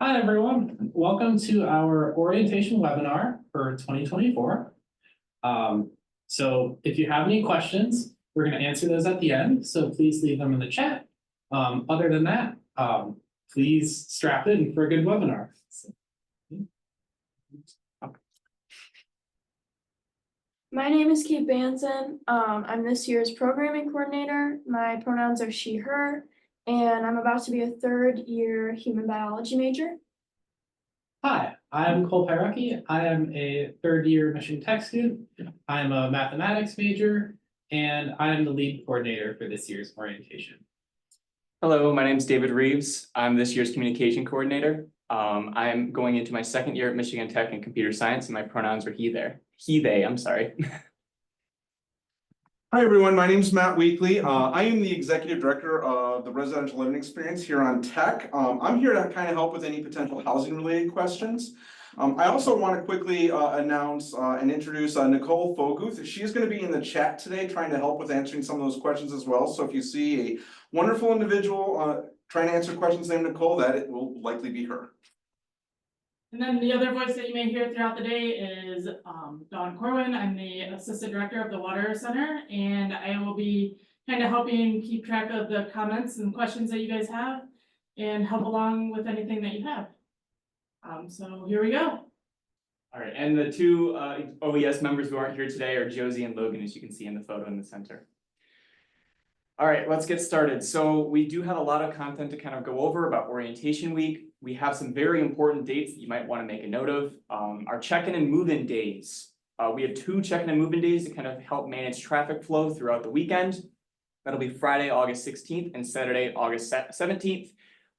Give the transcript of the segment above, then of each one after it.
Hi, everyone. Welcome to our orientation webinar for 2024. So if you have any questions, we're going to answer those at the end. So please leave them in the chat. Other than that, please strap in for a good webinar. My name is Kate Banson. I'm this year's programming coordinator. My pronouns are she, her, and I'm about to be a third-year human biology major. Hi, I'm Cole Pyrocki. I am a third-year Michigan Tech student. I'm a mathematics major, and I am the lead coordinator for this year's orientation. Hello, my name is David Reeves. I'm this year's communication coordinator. I'm going into my second year at Michigan Tech in computer science, and my pronouns are they, I'm sorry. Hi, everyone. My name is Matt Weekly. I am the executive director of the residential living experience here on Tech. I'm here to kind of help with any potential housing related questions. I also want to quickly announce and introduce Nicole Foguth. She's going to be in the chat today trying to help with answering some of those questions as well. So if you see a wonderful individual trying to answer questions named Nicole, that it will likely be her. And then the other voice that you may hear throughout the day is Dawn Corwin. I'm the assistant director of the Water Center, and I will be kind of helping keep track of the comments and questions that you guys have and help along with anything that you have. So here we go. All right, and the two OES members who aren't here today are Josie and Logan, as you can see in the photo in the center. All right, let's get started. So we do have a lot of content to kind of go over about orientation week. We have some very important dates that you might want to make a note of. Our check-in and move-in days. We have two check-in and move-in days to kind of help manage traffic flow throughout the weekend. That'll be Friday, August 16th and Saturday, August 17th.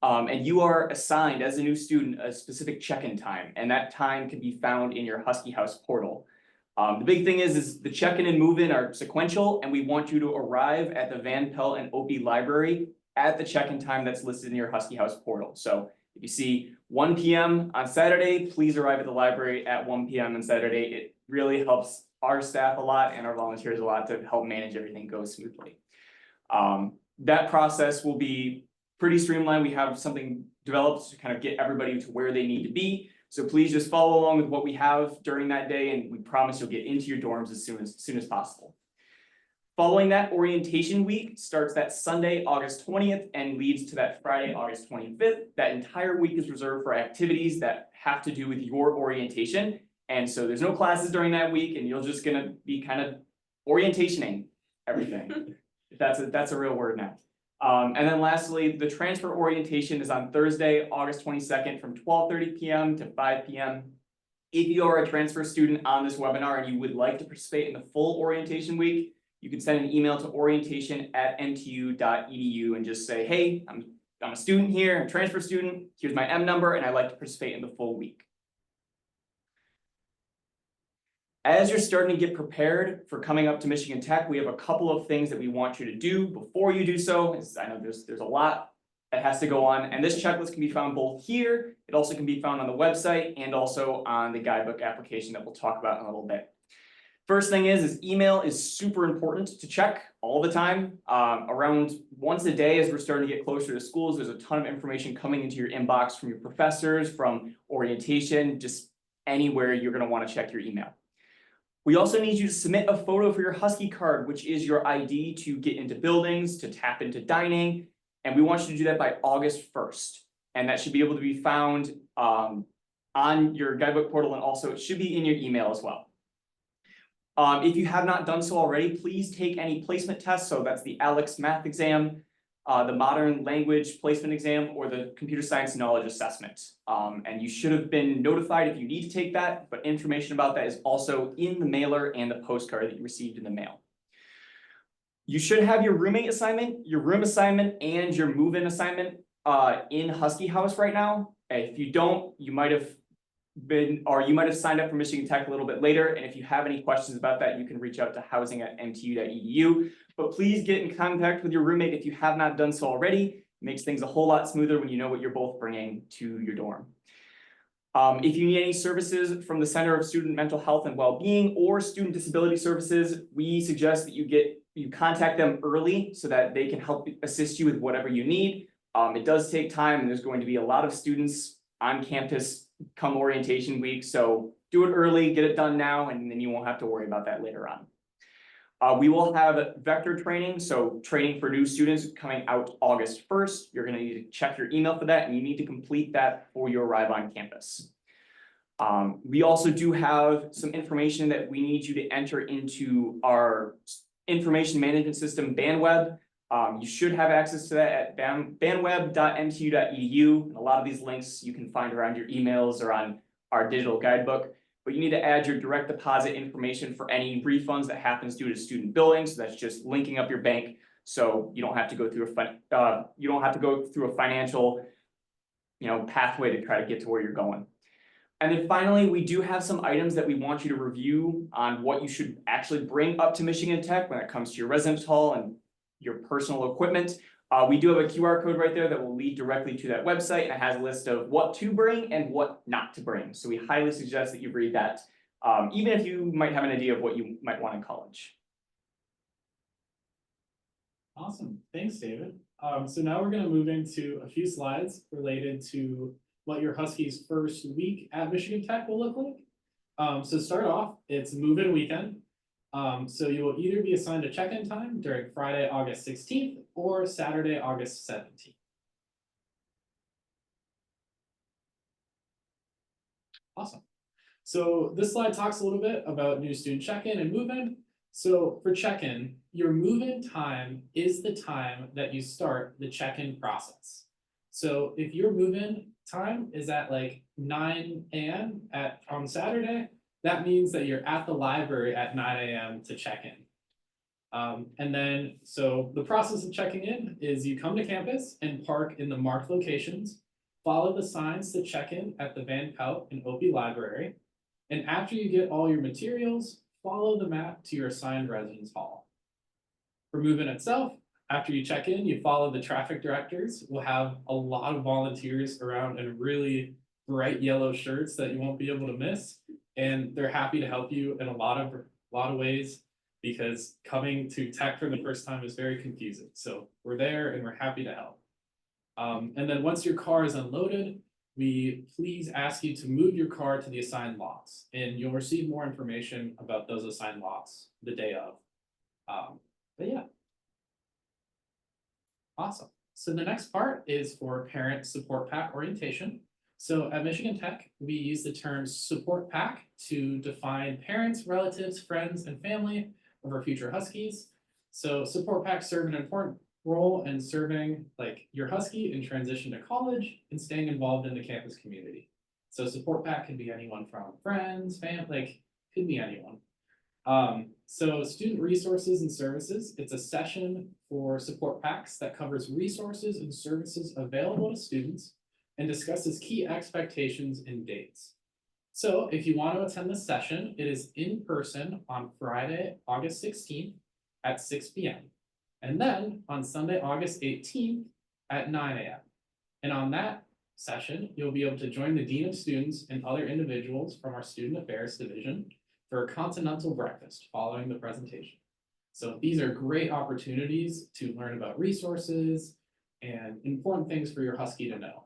And you are assigned as a new student a specific check-in time, and that time can be found in your Husky House portal. The big thing is the check-in and move-in are sequential, and we want you to arrive at the Van Pelt and Opie library at the check-in time that's listed in your Husky House portal. So if you see 1 p.m. on Saturday, please arrive at the library at 1 p.m. on Saturday. It really helps our staff a lot and our volunteers a lot to help manage everything go smoothly. That process will be pretty streamlined. We have something developed to kind of get everybody to where they need to be. So please just follow along with what we have during that day, and we promise you'll get into your dorms as soon as possible. Following that, orientation week starts that Sunday, August 20th, and leads to that Friday, August 25th. That entire week is reserved for activities that have to do with your orientation. And so there's no classes during that week, and you're just gonna be kind of orientationing everything. If that's a real word now. And then lastly, the transfer orientation is on Thursday, August 22nd from 12:30 p.m. to 5 p.m. If you are a transfer student on this webinar and you would like to participate in the full orientation week, you can send an email to orientation@ntu.edu and just say, hey, I'm a student here, I'm a transfer student, here's my M number, and I'd like to participate in the full week. As you're starting to get prepared for coming up to Michigan Tech, we have a couple of things that we want you to do before you do so. I know there's a lot that has to go on, and this checklist can be found both here, it also can be found on the website, and also on the guidebook application that we'll talk about in a little bit. First thing is email is super important to check all the time. Around once a day as we're starting to get closer to schools, there's a ton of information coming into your inbox from your professors, from orientation, just anywhere you're going to want to check your email. We also need you to submit a photo for your Husky card, which is your ID to get into buildings, to tap into dining, and we want you to do that by August 1st. And that should be able to be found on your guidebook portal, and also it should be in your email as well. If you have not done so already, please take any placement tests. So that's the ALEX math exam, the modern language placement exam, or the computer science knowledge assessment. And you should have been notified if you need to take that, but information about that is also in the mailer and the postcard that you received in the mail. You should have your roommate assignment, your room assignment, and your move-in assignment in Husky House right now. If you don't, you might have signed up for Michigan Tech a little bit later, and if you have any questions about that, you can reach out to housing@ntu.edu. But please get in contact with your roommate if you have not done so already. It makes things a whole lot smoother when you know what you're both bringing to your dorm. If you need any services from the Center of Student Mental Health and Wellbeing or Student Disability Services, we suggest that you contact them early so that they can help assist you with whatever you need. It does take time, and there's going to be a lot of students on campus come orientation week, so do it early, get it done now, and then you won't have to worry about that later on. We will have vector training, so training for new students coming out August 1st. You're gonna need to check your email for that, and you need to complete that before you arrive on campus. We also do have some information that we need you to enter into our information management system, BandWeb. You should have access to that at bandweb.mtu.edu. And a lot of these links you can find around your emails or on our digital guidebook. But you need to add your direct deposit information for any refunds that happens due to student billing. So that's just linking up your bank, so you don't have to go through a financial, pathway to try to get to where you're going. And then finally, we do have some items that we want you to review on what you should actually bring up to Michigan Tech when it comes to your residence hall and your personal equipment. We do have a QR code right there that will lead directly to that website, and it has a list of what to bring and what not to bring. So we highly suggest that you read that, even if you might have an idea of what you might want in college. Awesome, thanks, David. So now we're gonna move into a few slides related to what your Husky's first week at Michigan Tech will look like. So to start off, it's move-in weekend. So you will either be assigned a check-in time during Friday, August 16th or Saturday, August 17th. Awesome. So this slide talks a little bit about new student check-in and move-in. So for check-in, your move-in time is the time that you start the check-in process. So if your move-in time is at like 9 a.m. on Saturday, that means that you're at the library at 9 a.m. to check in. And then, so the process of checking in is you come to campus and park in the marked locations, follow the signs to check in at the Van Pelt and Opie Library. And after you get all your materials, follow the map to your assigned residence hall. For move-in itself, after you check in, you follow the traffic directors. We'll have a lot of volunteers around in really bright yellow shirts that you won't be able to miss. And they're happy to help you in a lot of ways, because coming to Tech for the first time is very confusing. So we're there and we're happy to help. And then once your car is unloaded, we please ask you to move your car to the assigned lots, and you'll receive more information about those assigned lots the day of. But yeah. Awesome. So the next part is for parent support pack orientation. So at Michigan Tech, we use the term support pack to define parents, relatives, friends, and family of our future Huskies. So support packs serve an important role in serving like your Husky in transition to college and staying involved in the campus community. So support pack can be anyone from friends, family, like could be anyone. So student resources and services, it's a session for support packs that covers resources and services available to students and discusses key expectations and dates. So if you want to attend the session, it is in person on Friday, August 16th at 6 p.m. And then on Sunday, August 18th at 9 a.m. And on that session, you'll be able to join the Dean of Students and other individuals from our Student Affairs Division for a continental breakfast following the presentation. So these are great opportunities to learn about resources and important things for your Husky to know.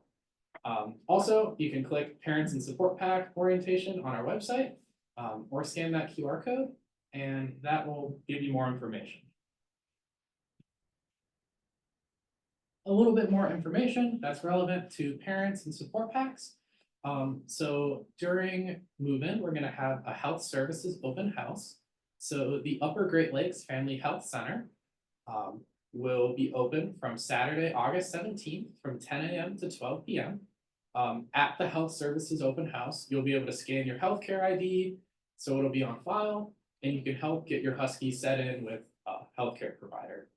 Also, you can click Parents and Support Pack orientation on our website or scan that QR code, and that will give you more information. A little bit more information that's relevant to parents and support packs. So during move-in, we're gonna have a health services open house. So the Upper Great Lakes Family Health Center will be open from Saturday, August 17th from 10 a.m. to 12 p.m. At the health services open house, you'll be able to scan your healthcare ID, so it'll be on file, and you can help get your Husky set in with a healthcare provider.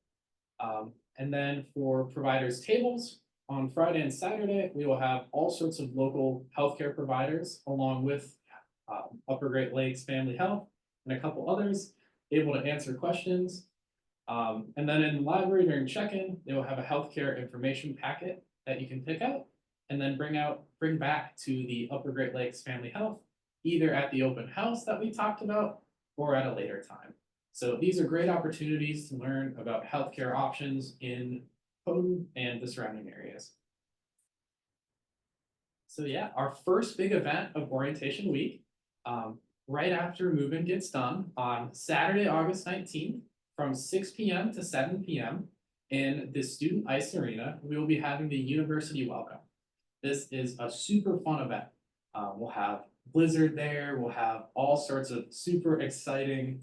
And then for providers tables, on Friday and Saturday, we will have all sorts of local healthcare providers along with Upper Great Lakes Family Health and a couple others able to answer questions. And then in the library during check-in, they will have a healthcare information packet that you can pick out and then bring back to the Upper Great Lakes Family Health, either at the open house that we talked about or at a later time. So these are great opportunities to learn about healthcare options in Houghton and the surrounding areas. So yeah, our first big event of orientation week, right after move-in gets done on Saturday, August 19th, from 6 p.m. to 7 p.m. in the Student Ice Arena, we will be having the University Welcome. This is a super fun event. We'll have Blizzard there, we'll have all sorts of super exciting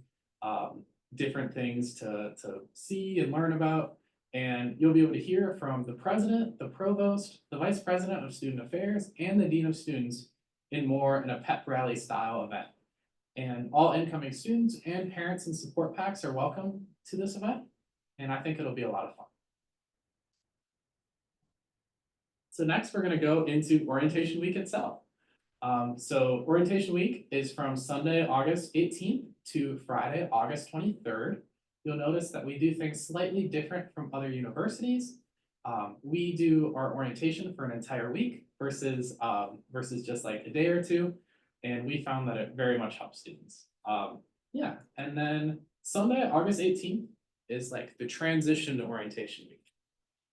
different things to see and learn about. And you'll be able to hear from the president, the provost, the vice president of student affairs, and the dean of students in a pep rally style event. And all incoming students and parents and support packs are welcome to this event. And I think it'll be a lot of fun. So next we're gonna go into orientation week itself. So orientation week is from Sunday, August 18th to Friday, August 23rd. You'll notice that we do things slightly different from other universities. We do our orientation for an entire week versus just like a day or two. And we found that it very much helps students. Yeah, and then Sunday, August 18th is like the transition to orientation week.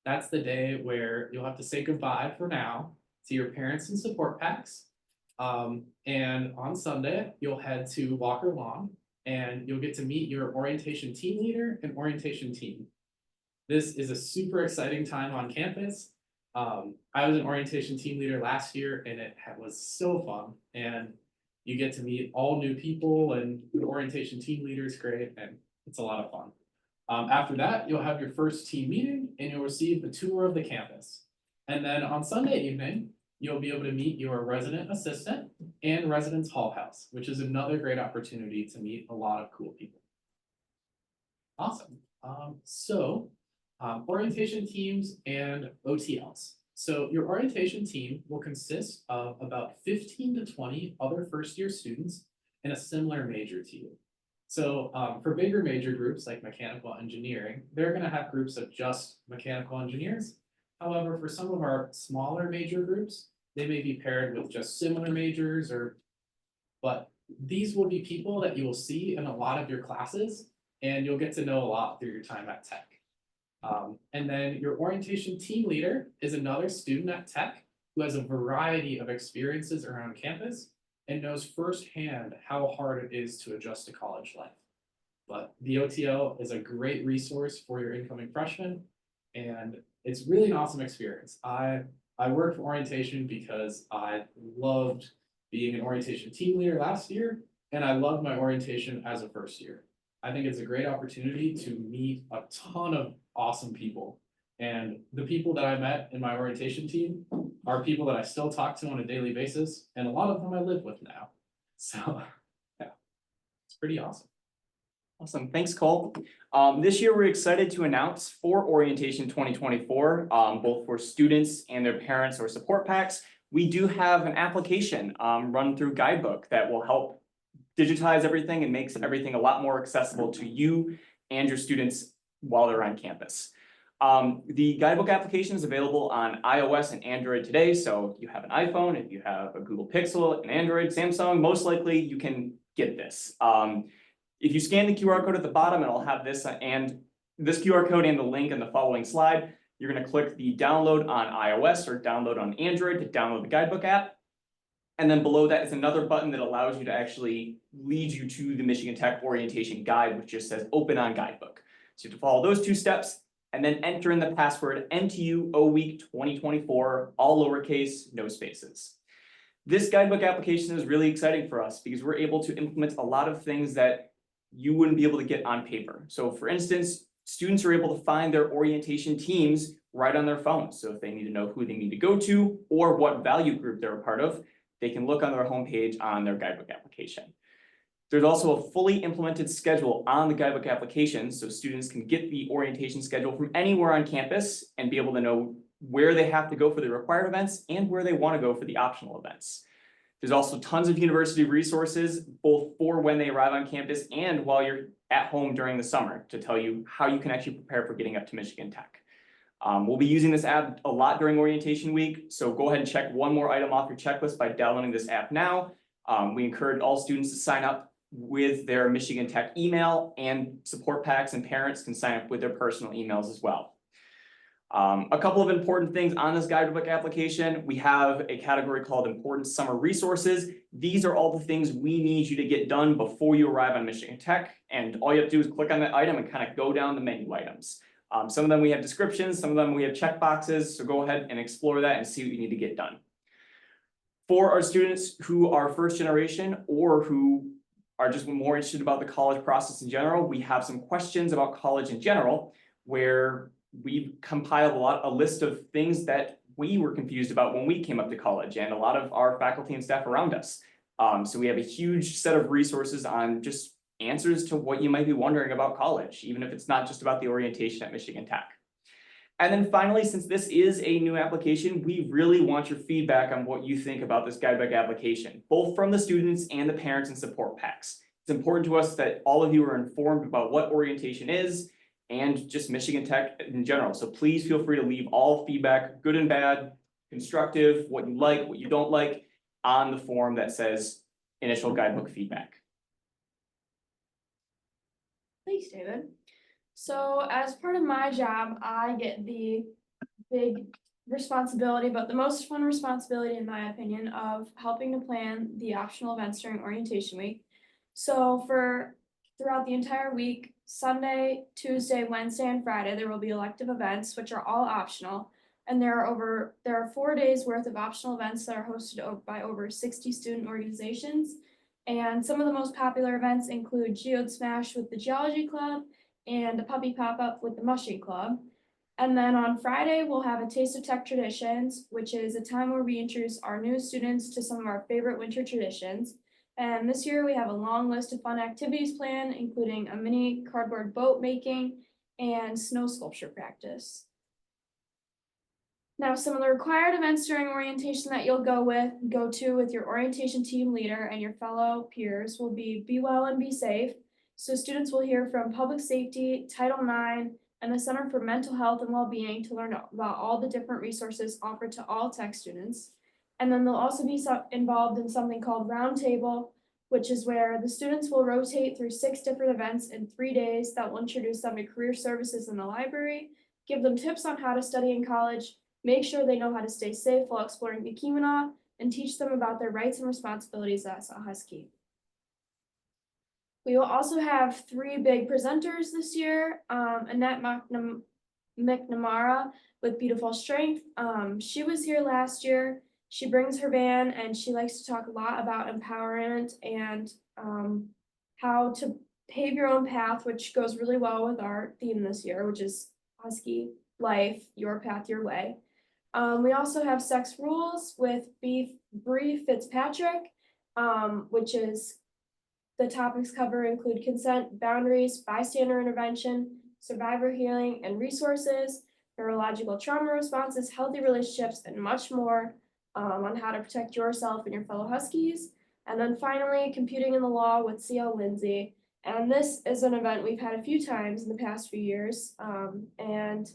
That's the day where you'll have to say goodbye for now to your parents and support packs. And on Sunday, you'll head to Walker Lawn and you'll get to meet your orientation team leader and orientation team. This is a super exciting time on campus. I was an orientation team leader last year and it was so fun. And you get to meet all new people and the orientation team leader is great and it's a lot of fun. After that, you'll have your first team meeting and you'll receive a tour of the campus. And then on Sunday evening, you'll be able to meet your resident assistant and residence hall house, which is another great opportunity to meet a lot of cool people. Awesome. Orientation teams and OTLs. So your orientation team will consist of about 15 to 20 other first-year students in a similar major to you. So for bigger major groups like mechanical engineering, they're going to have groups of just mechanical engineers. However, for some of our smaller major groups, they may be paired with just similar majors but these will be people that you will see in a lot of your classes and you'll get to know a lot through your time at Tech. And then your orientation team leader is another student at Tech who has a variety of experiences around campus and knows firsthand how hard it is to adjust to college life. But the OTL is a great resource for your incoming freshmen and it's really an awesome experience. I worked for orientation because I loved being an orientation team leader last year, and I loved my orientation as a first year. I think it's a great opportunity to meet a ton of awesome people. And the people that I met in my orientation team are people that I still talk to on a daily basis, and a lot of them I live with now. So, yeah, it's pretty awesome. Awesome, thanks, Cole. This year, we're excited to announce for Orientation 2024, both for students and their parents or support packs, we do have an application run through Guidebook that will help digitize everything and makes everything a lot more accessible to you and your students while they're on campus. The Guidebook application is available on iOS and Android today, so if you have an iPhone, if you have a Google Pixel, an Android, Samsung, most likely you can get this. If you scan the QR code at the bottom, it'll have this and this QR code and the link in the following slide. You're going to click the download on iOS or download on Android to download the Guidebook app. And then below that is another button that allows you to actually lead you to the Michigan Tech orientation guide, which just says open on Guidebook. So you have to follow those two steps and then enter in the password MTU OWeek 2024, all lowercase, no spaces. This Guidebook application is really exciting for us because we're able to implement a lot of things that you wouldn't be able to get on paper. So for instance, students are able to find their orientation teams right on their phones. So if they need to know who they need to go to or what value group they're a part of, they can look on their homepage on their Guidebook application. There's also a fully implemented schedule on the Guidebook application, so students can get the orientation schedule from anywhere on campus and be able to know where they have to go for the required events and where they want to go for the optional events. There's also tons of university resources, both for when they arrive on campus and while you're at home during the summer to tell you how you can actually prepare for getting up to Michigan Tech. We'll be using this app a lot during orientation week, so go ahead and check one more item off your checklist by downloading this app now. We encourage all students to sign up with their Michigan Tech email, and support packs and parents can sign up with their personal emails as well. A couple of important things on this guidebook application. We have a category called important summer resources. These are all the things we need you to get done before you arrive on Michigan Tech. And all you have to do is click on that item and kind of go down the menu items. Some of them we have descriptions, some of them we have check boxes. So go ahead and explore that and see what you need to get done. For our students who are first generation or who are just more interested about the college process in general, we have some questions about college in general, where we've compiled a list of things that we were confused about when we came up to college, and a lot of our faculty and staff around us. So we have a huge set of resources on just answers to what you might be wondering about college, even if it's not just about the orientation at Michigan Tech. And then finally, since this is a new application, we really want your feedback on what you think about this guidebook application, both from the students and the parents and support packs. It's important to us that all of you are informed about what orientation is and just Michigan Tech in general. So please feel free to leave all feedback, good and bad, constructive, what you like, what you don't like, on the form that says initial guidebook feedback. Thanks, David. So as part of my job, I get the big responsibility, but the most fun responsibility, in my opinion, of helping to plan the optional events during orientation week. So throughout the entire week, Sunday, Tuesday, Wednesday, and Friday, there will be elective events, which are all optional. And there are 4 days worth of optional events that are hosted by over 60 student organizations. And some of the most popular events include Geode Smash with the Geology Club and a puppy pop-up with the Mushing Club. And then on Friday, we'll have a Taste of Tech Traditions, which is a time where we introduce our new students to some of our favorite winter traditions. And this year we have a long list of fun activities planned, including a mini cardboard boat making and snow sculpture practice. Now, some of the required events during orientation that you'll go to with your orientation team leader and your fellow peers will be well and be safe. So students will hear from Public Safety, Title IX, and the Center for Mental Health and Wellbeing to learn about all the different resources offered to all tech students. And then they'll also be involved in something called Roundtable, which is where the students will rotate through 6 different events in 3 days that will introduce them to career services in the library, give them tips on how to study in college, make sure they know how to stay safe while exploring the Keweenaw, and teach them about their rights and responsibilities as a Husky. We will also have 3 big presenters this year. Annette McNamara with Beautiful Strength. She was here last year. She brings her band and she likes to talk a lot about empowerment and how to pave your own path, which goes really well with our theme this year, which is Husky Life, Your Path, Your Way. We also have Sex Rules with Bree Fitzpatrick, which is the topics cover include consent, boundaries, bystander intervention, survivor healing and resources, neurological trauma responses, healthy relationships, and much more on how to protect yourself and your fellow Huskies. And then finally, Computing in the Law with C.L. Lindsay. And this is an event we've had a few times in the past few years. And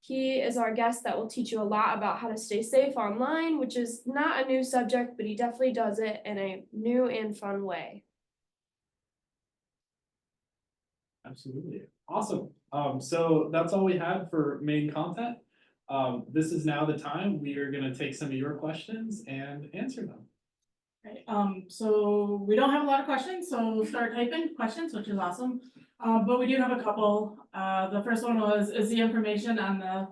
he is our guest that will teach you a lot about how to stay safe online, which is not a new subject, but he definitely does it in a new and fun way. Absolutely. Awesome. So that's all we had for main content. This is now the time we are going to take some of your questions and answer them. Right, so we don't have a lot of questions, so start typing questions, which is awesome. But we do have a couple. The first one is the information on the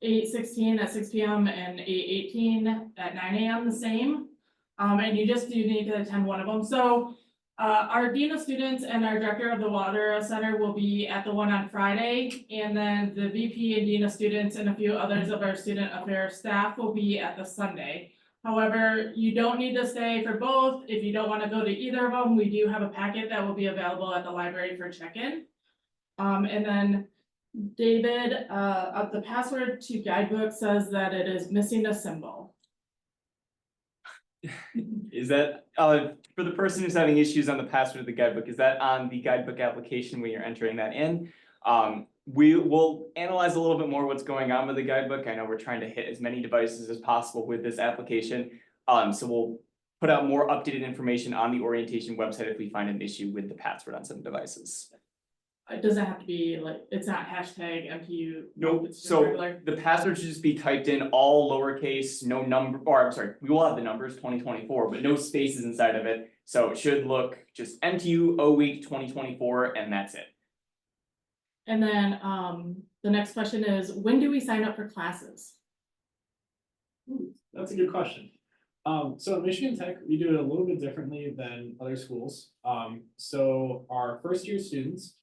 8/16 at 6 p.m. and 8/18 at 9 a.m. the same? And you just do need to attend one of them. So our Dean of Students and our Director of the Water Center will be at the one on Friday, and then the VP and Dean of Students and a few others of our student affairs staff will be at the Sunday. However, you don't need to stay for both. If you don't want to go to either of them, we do have a packet that will be available at the library for check-in. And then David, the password to guidebook says that it is missing a symbol. Is that, for the person who's having issues on the password of the guidebook, is that on the guidebook application when you're entering that in? We will analyze a little bit more what's going on with the guidebook. I know we're trying to hit as many devices as possible with this application. So we'll put out more updated information on the orientation website if we find an issue with the password on some devices. It doesn't have to be like, it's not hashtag MTU. Nope, It's just so regular. the password should just be typed in all lowercase, no number, or I'm sorry, we will have the numbers 2024, but no spaces inside of it. So it should look just MTU O week 2024 and that's it. And then, the next question is, when do we sign up for classes? That's a good question. So at Michigan Tech, we do it a little bit differently than other schools. So our first year students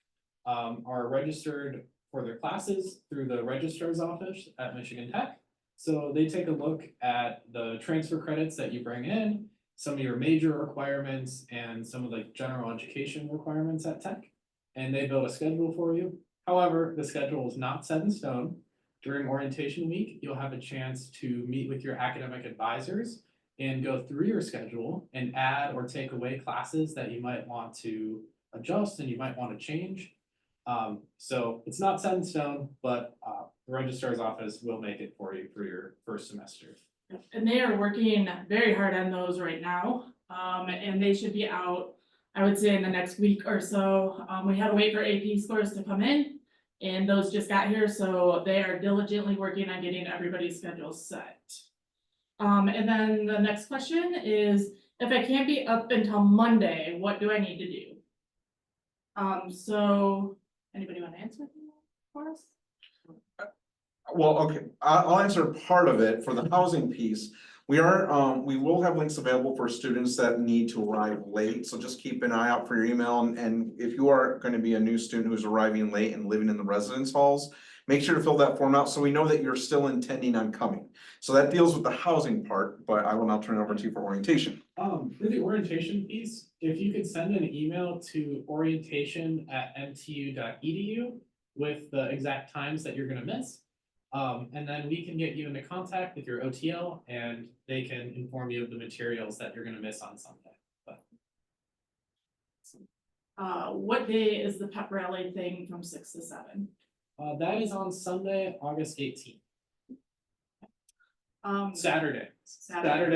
are registered for their classes through the registrar's office at Michigan Tech. So they take a look at the transfer credits that you bring in, some of your major requirements and some of the general education requirements at Tech. And they build a schedule for you. However, the schedule is not set in stone. During orientation week, you'll have a chance to meet with your academic advisors and go through your schedule and add or take away classes that you might want to adjust and you might want to change. So it's not set in stone, but the registrar's office will make it for you for your first semester. And they are working very hard on those right now, and they should be out, I would say, in the next week or so. We had to wait for AP scores to come in, and those just got here, so they are diligently working on getting everybody's schedules set. And then the next question is, if I can't be up until Monday, what do I need to do? So, anybody want to answer for us? Well, okay, I'll answer part of it for the housing piece. We will have links available for students that need to arrive late, so just keep an eye out for your email. And if you are going to be a new student who's arriving late and living in the residence halls, make sure to fill that form out so we know that you're still intending on coming. So that deals with the housing part, but I will now turn it over to you for orientation. For the orientation piece, if you could send an email to orientation@mtu.edu with the exact times that you're gonna miss. And then we can get you into contact with your OTL and they can inform you of the materials that you're gonna miss on Sunday. But What day is the pep rally thing from 6 to 7? that is on Sunday, August 18th. Saturday,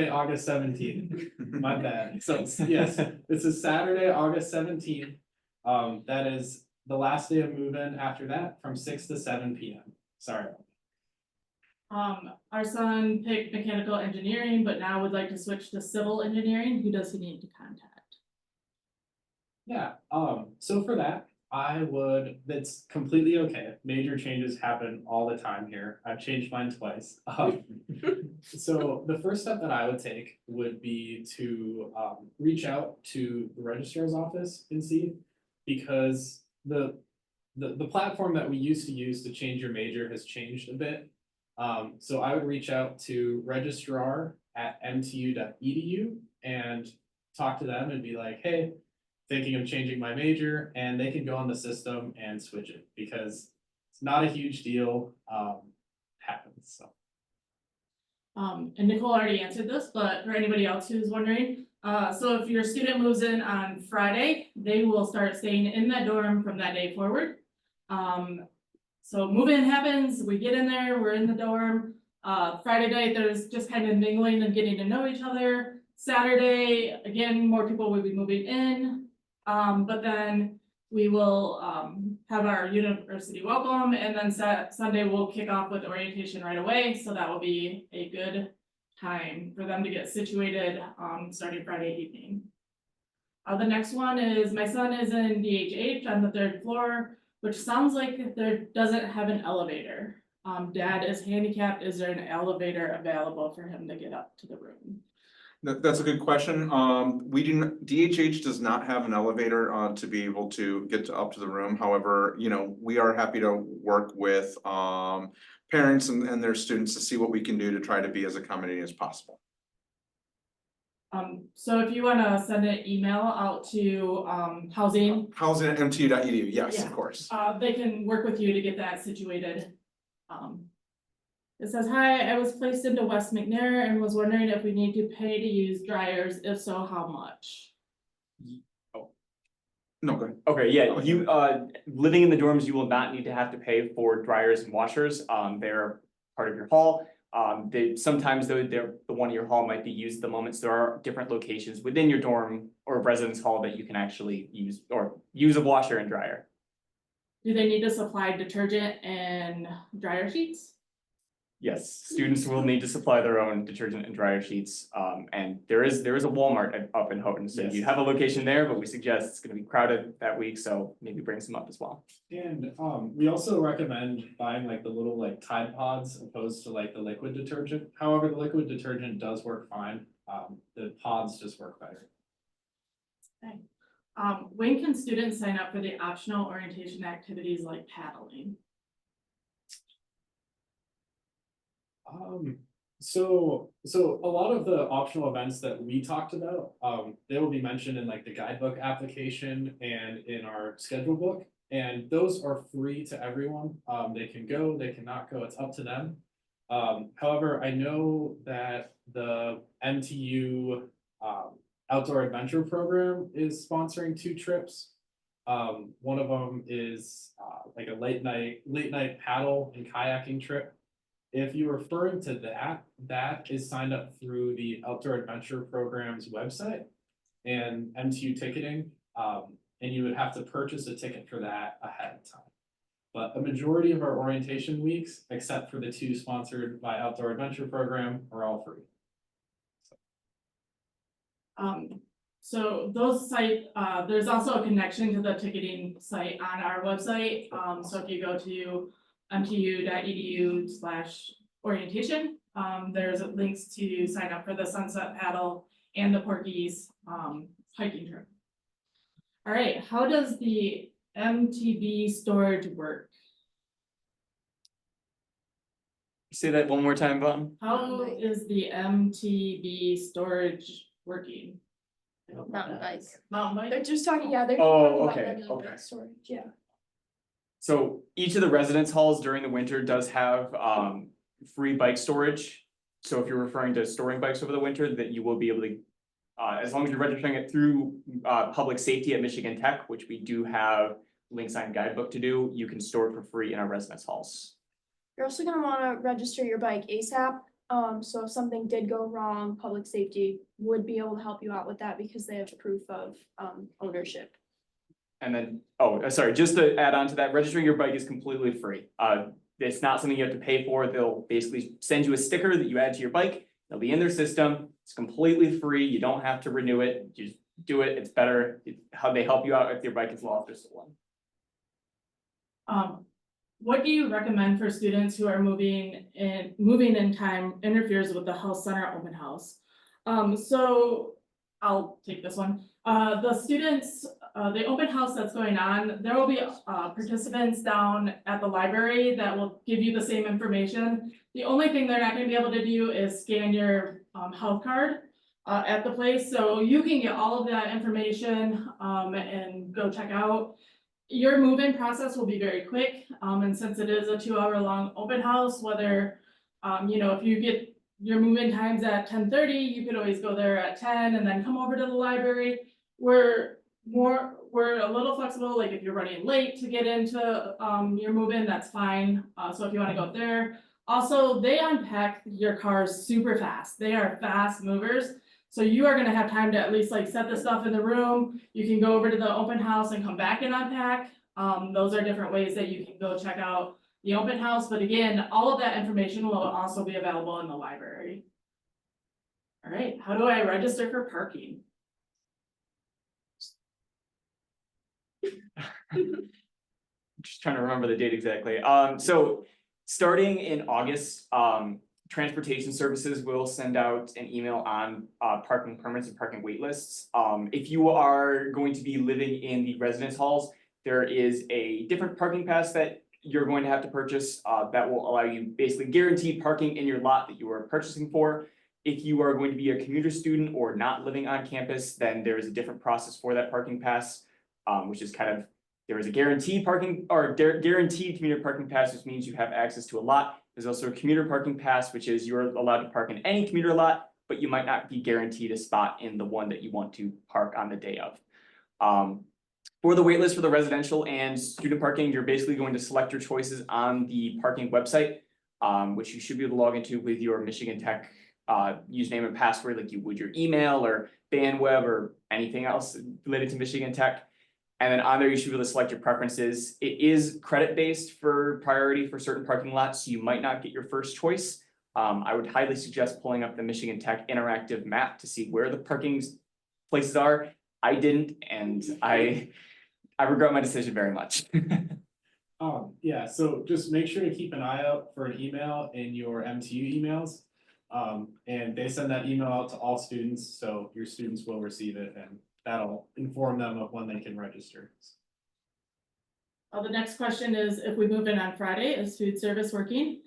August 17th. My bad. So yes, this is Saturday, August 17th. That is the last day of move-in after that from 6 to 7 p.m. Sorry. Our son picked mechanical engineering, but now would like to switch to civil engineering. Who does he need to contact? Yeah, so for that, that's completely okay. Major changes happen all the time here. I've changed mine twice. So the first step that I would take would be to reach out to the registrar's office and see, because the platform that we used to use to change your major has changed a bit. So I would reach out to registrar@mtu.edu and talk to them and be like, hey, thinking of changing my major, and they can go on the system and switch it because it's not a huge deal. Happens, so. And Nicole already answered this, but for anybody else who's wondering, so if your student moves in on Friday, they will start staying in that dorm from that day forward. So move-in happens, we get in there, we're in the dorm. Friday night, there's just kind of mingling and getting to know each other. Saturday, again, more people will be moving in. But then we will have our university welcome, and then Sunday we'll kick off with orientation right away. So that will be a good time for them to get situated starting Friday evening. The next one is my son is in DHH on the 3rd floor, which sounds like there doesn't have an elevator. Dad is handicapped. Is there an elevator available for him to get up to the room? That's a good question. DHH does not have an elevator to be able to get up to the room. However, we are happy to work with parents and their students to see what we can do to try to be as accommodating as possible. So if you wanna send an email out to housing. Housing at mtu.edu, yes, Yeah. of course. They can work with you to get that situated. It says, hi, I was placed into West McNair and was wondering if we need to pay to use dryers, if so, how much? No, go ahead. Okay, yeah, you, living in the dorms, you will not need to have to pay for dryers and washers. They're part of your hall. Sometimes the one in your hall might be used at the moment, so there are different locations within your dorm or residence hall that you can actually use a washer and dryer. do they need to supply detergent and dryer sheets? Yes, students will need to supply their own detergent and dryer sheets, and there is a Walmart up in Houghton, so you Yes. have a location there, but we suggest it's gonna be crowded that week, so maybe bring some up as well. And we also recommend buying like the little like Tide Pods opposed to like the liquid detergent. However, the liquid detergent does work fine. The pods just work better. When can students sign up for the optional orientation activities like paddling? So a lot of the optional events that we talked about, they will be mentioned in like the guidebook application and in our schedule book. And those are free to everyone. They can go, they cannot go, it's up to them. However, I know that the MTU outdoor adventure program is sponsoring 2 trips. One of them is like a late night paddle and kayaking trip. If you're referring to that, that is signed up through the Outdoor Adventure Program's website and MTU ticketing. And you would have to purchase a ticket for that ahead of time. But a majority of our orientation weeks, except for the 2 sponsored by Outdoor Adventure Program, are all free. So those there's also a connection to the ticketing site on our website. So if you go to mtu.edu/orientation, there's links to sign up for the Sunset Paddle and the Porkies hiking trip. All right, how does the MTB storage work? Say that one more time, Vaughn. How is the MTB storage working? Mountain bike. Mountain bike? They're just talking, yeah, they're. Oh, talking about okay, the mountain okay. bike storage, yeah. So each of the residence halls during the winter does have free bike storage. So if you're referring to storing bikes over the winter, that you will be able to, as long as you're registering it through public safety at Michigan Tech, which we do have links on guidebook to do, you can store it for free in our residence halls. You're also gonna wanna register your bike ASAP. So if something did go wrong, public safety would be able to help you out with that because they have proof of ownership. And then, sorry, just to add on to that, registering your bike is completely free. It's not something you have to pay for. They'll basically send you a sticker that you add to your bike. It'll be in their system. It's completely free. You don't have to renew it. You just do it. It's better. How they help you out if your bike is lost or stolen. What do you recommend for students who are moving in time interferes with the health center open house? So I'll take this one. The students, the open house that's going on, there will be participants down at the library that will give you the same information. The only thing they're not gonna be able to do is scan your health card at the place, so you can get all of that information and go check out. Your move-in process will be very quick, and since it is a 2-hour-long open house, whether if you get your move-in times at 10:30, you could always go there at 10 and then come over to the library. We're a little flexible, like if you're running late to get into your move-in, that's fine. So if you want to go there. Also, they unpack your cars super fast. They are fast movers. So you are gonna have time to at least like set the stuff in the room. You can go over to the open house and come back and unpack. Those are different ways that you can go check out the open house, but again, all of that information will also be available in the library. All right, how do I register for parking? Just trying to remember the date exactly. So starting in August, transportation services will send out an email on parking permits and parking wait lists. If you are going to be living in the residence halls, there is a different parking pass that you're going to have to purchase that will allow you basically guaranteed parking in your lot that you are purchasing for. If you are going to be a commuter student or not living on campus, then there is a different process for that parking pass, which is kind of, there is a guaranteed parking or guaranteed commuter parking pass, which means you have access to a lot. There's also a commuter parking pass, which is you're allowed to park in any commuter lot, but you might not be guaranteed a spot in the one that you want to park on the day of. For the waitlist for the residential and student parking, you're basically going to select your choices on the parking website, which you should be able to log into with your Michigan Tech username and password, like you would your email or BandWeb or anything else related to Michigan Tech. And then on there, you should be able to select your preferences. It is credit-based for priority for certain parking lots, so you might not get your first choice. I would highly suggest pulling up the Michigan Tech interactive map to see where the parking places are. I didn't, and I regret my decision very much. Yeah, so just make sure to keep an eye out for an email in your MTU emails. And they send that email out to all students, so your students will receive it and that'll inform them of when they can register. The next question is, if we move in on Friday, is food service working?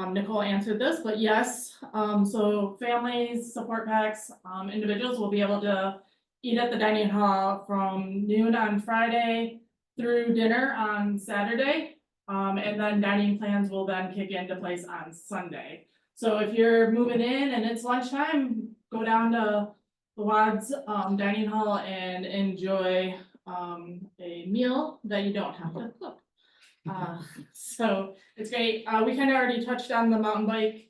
Nicole answered this, but yes, so families, support packs, individuals will be able to eat at the dining hall from noon on Friday through dinner on Saturday. And then dining plans will then kick into place on Sunday. So if you're moving in and it's lunchtime, go down to the WAD's dining hall and enjoy a meal that you don't have to cook. So it's great. We kind of already touched on the mountain bike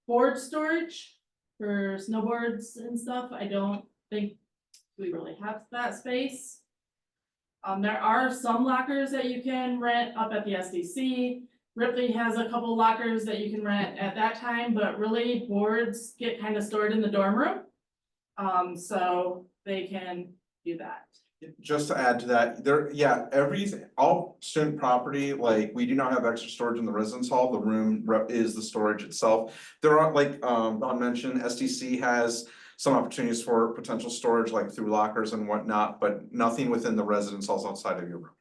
board storage for snowboards and stuff. I don't think we really have that space. There are some lockers that you can rent up at the SDC. Ripley has a couple lockers that you can rent at that time, but really boards get kind of stored in the dorm room. So they can do that. Just to add to that, all student property, like, we do not have extra storage in the residence hall, the room is the storage itself. There are, like, Don mentioned, STC has some opportunities for potential storage, like through lockers and whatnot, but nothing within the residence halls outside of your room.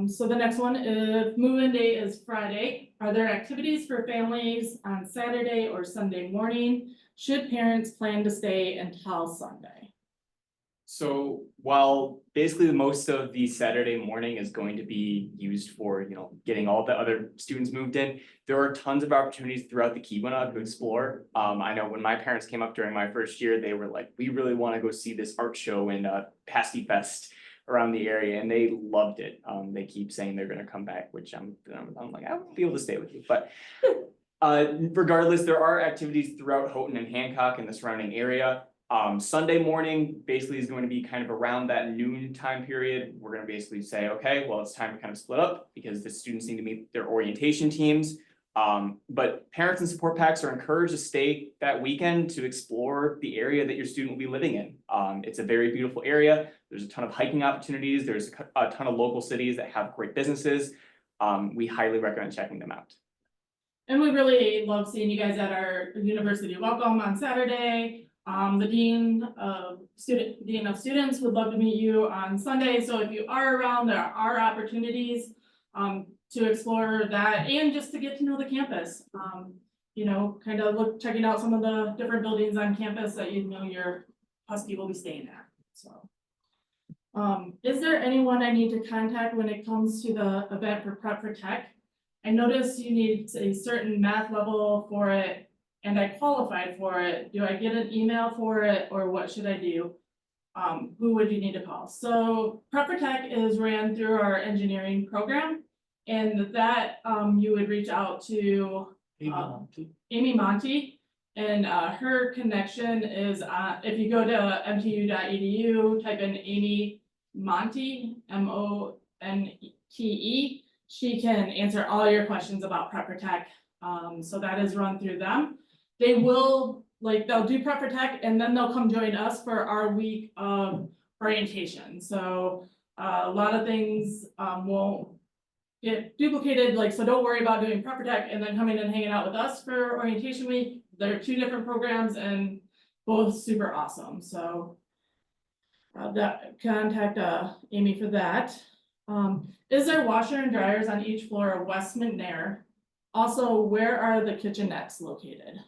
So the next one is move-in day is Friday. Are there activities for families on Saturday or Sunday morning? Should parents plan to stay until Sunday? So while basically most of the Saturday morning is going to be used for, getting all the other students moved in, there are tons of opportunities throughout the Keweenaw to explore. I know when my parents came up during my first year, they were like, we really want to go see this art show in Pasty Fest around the area, and they loved it. They keep saying they're going to come back, which I'm like, I won't be able to stay with you, but regardless, there are activities throughout Houghton and Hancock and the surrounding area. Sunday morning basically is going to be kind of around that noon time period. We're going to basically say, okay, well, it's time to kind of split up because the students need to meet their orientation teams. But parents and support packs are encouraged to stay that weekend to explore the area that your student will be living in. It's a very beautiful area. There's a ton of hiking opportunities. There's a ton of local cities that have great businesses. We highly recommend checking them out. And we really love seeing you guys at our university welcome on Saturday. The dean of students would love to meet you on Sunday. So if you are around, there are opportunities to explore that and just to get to know the campus. Kind of checking out some of the different buildings on campus that your Husky will be staying at. So, is there anyone I need to contact when it comes to the event for Prep for Tech? I noticed you need a certain math level for it. And I qualified for it. Do I get an email for it or what should I do? Who would you need to call? So Prep for Tech is ran through our engineering program, and that you would reach out to Amy Monty, and her connection is if you go to mtu.edu, type in Amy Monte, M-O-N-T-E, she can answer all your questions about Prep for Tech. So that is run through them. They'll do Prep for Tech and then they'll come join us for our week of orientation. So a lot of things won't get duplicated, so don't worry about doing Prep for Tech and then coming and hanging out with us for orientation week. There are two different programs and both super awesome. So contact Amy for that. Is there washer and dryers on each floor of West McNair? Also, where are the kitchenettes located?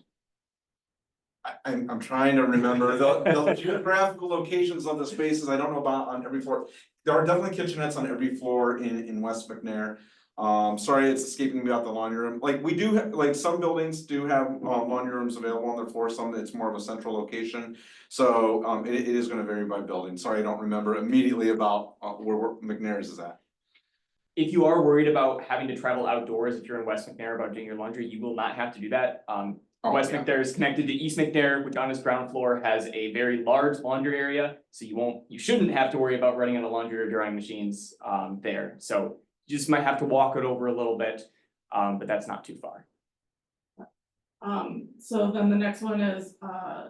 I'm trying to remember the geographical locations of the spaces. I don't know about on every floor. There are definitely kitchenettes on every floor in West McNair. Sorry, it's escaping me about the laundry room. We do have, some buildings do have laundry rooms available on their floor. Some it's more of a central location. So it is going to vary by building. Sorry, I don't remember immediately about where McNair's is at. If you are worried about having to travel outdoors, if you're in West McNair about doing your laundry, you will not have to do that. Oh, West yeah. McNair is connected to East McNair, which on its ground floor has a very large laundry area. So you shouldn't have to worry about running out of laundry or drying machines there. So you just might have to walk it over a little bit, but that's not too far. So then the next one is,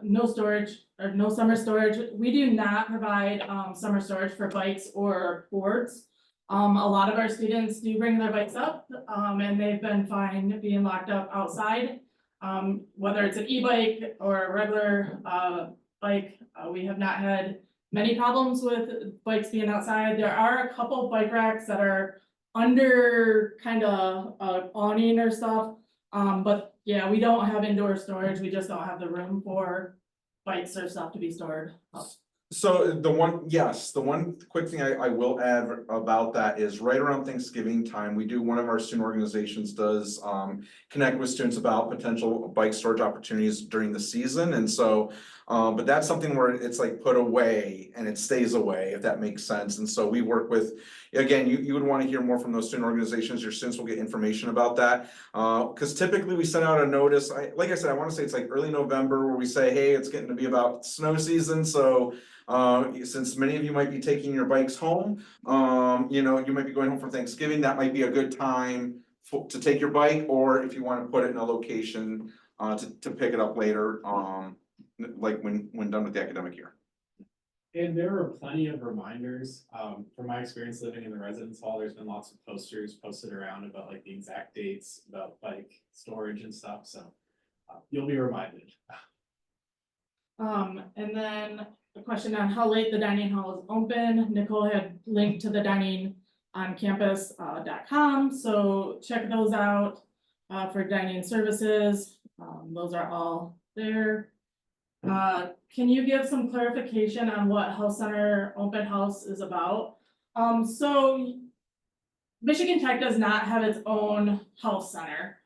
no storage or no summer storage. We do not provide, summer storage for bikes or boards. A lot of our students do bring their bikes up, and they've been fine being locked up outside. Whether it's an e-bike or a regular, bike, we have not had many problems with bikes being outside. There are a couple bike racks that are under kind of, awning or stuff. But yeah, we don't have indoor storage, we just don't have the room for bikes or stuff to be stored. So the one quick thing I will add about that is right around Thanksgiving time, one of our student organizations does connect with students about potential bike storage opportunities during the season, and so but that's something where it's like put away and it stays away, if that makes sense. And so we work with, again, you would want to hear more from those student organizations. Your students will get information about that. Because typically we send out a notice, like I said, I want to say it's like early November where we say, hey, it's getting to be about snow season, so since many of you might be taking your bikes home, you know, you might be going home for Thanksgiving, that might be a good time to take your bike, or if you want to put it in a location to pick it up later, like when done with the academic year. And there were plenty of reminders, from my experience living in the residence hall, there's been lots of posters posted around about like the exact dates about bike storage and stuff, so you'll be reminded. And then a question on how late the dining hall is open. Nicole had linked to the dining on campus.com, so check those out for dining services. Those are all there. Can you give some clarification on what Health Center Open House is about? So Michigan Tech does not have its own health center.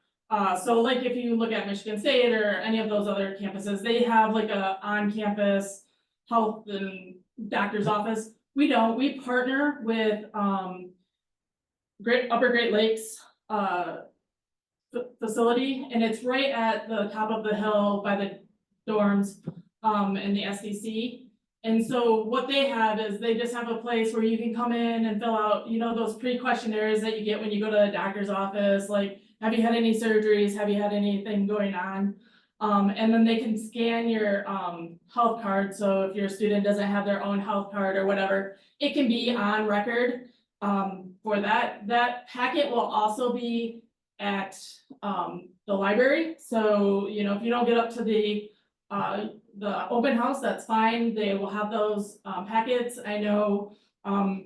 So like if you look at Michigan State or any of those other campuses, they have like a on-campus health and doctor's office. We don't, we partner with Upper Great Lakes facility, and it's right at the top of the hill by the dorms in the SDC. And so what they have is they just have a place where you can come in and fill out, you know, those pre-questionnaires that you get when you go to the doctor's office, like, have you had any surgeries? Have you had anything going on? And then they can scan your health card. So if your student doesn't have their own health card or whatever, it can be on record for that. That packet will also be at the library. So, you know, if you don't get up to the open house, that's fine. They will have those packets. I know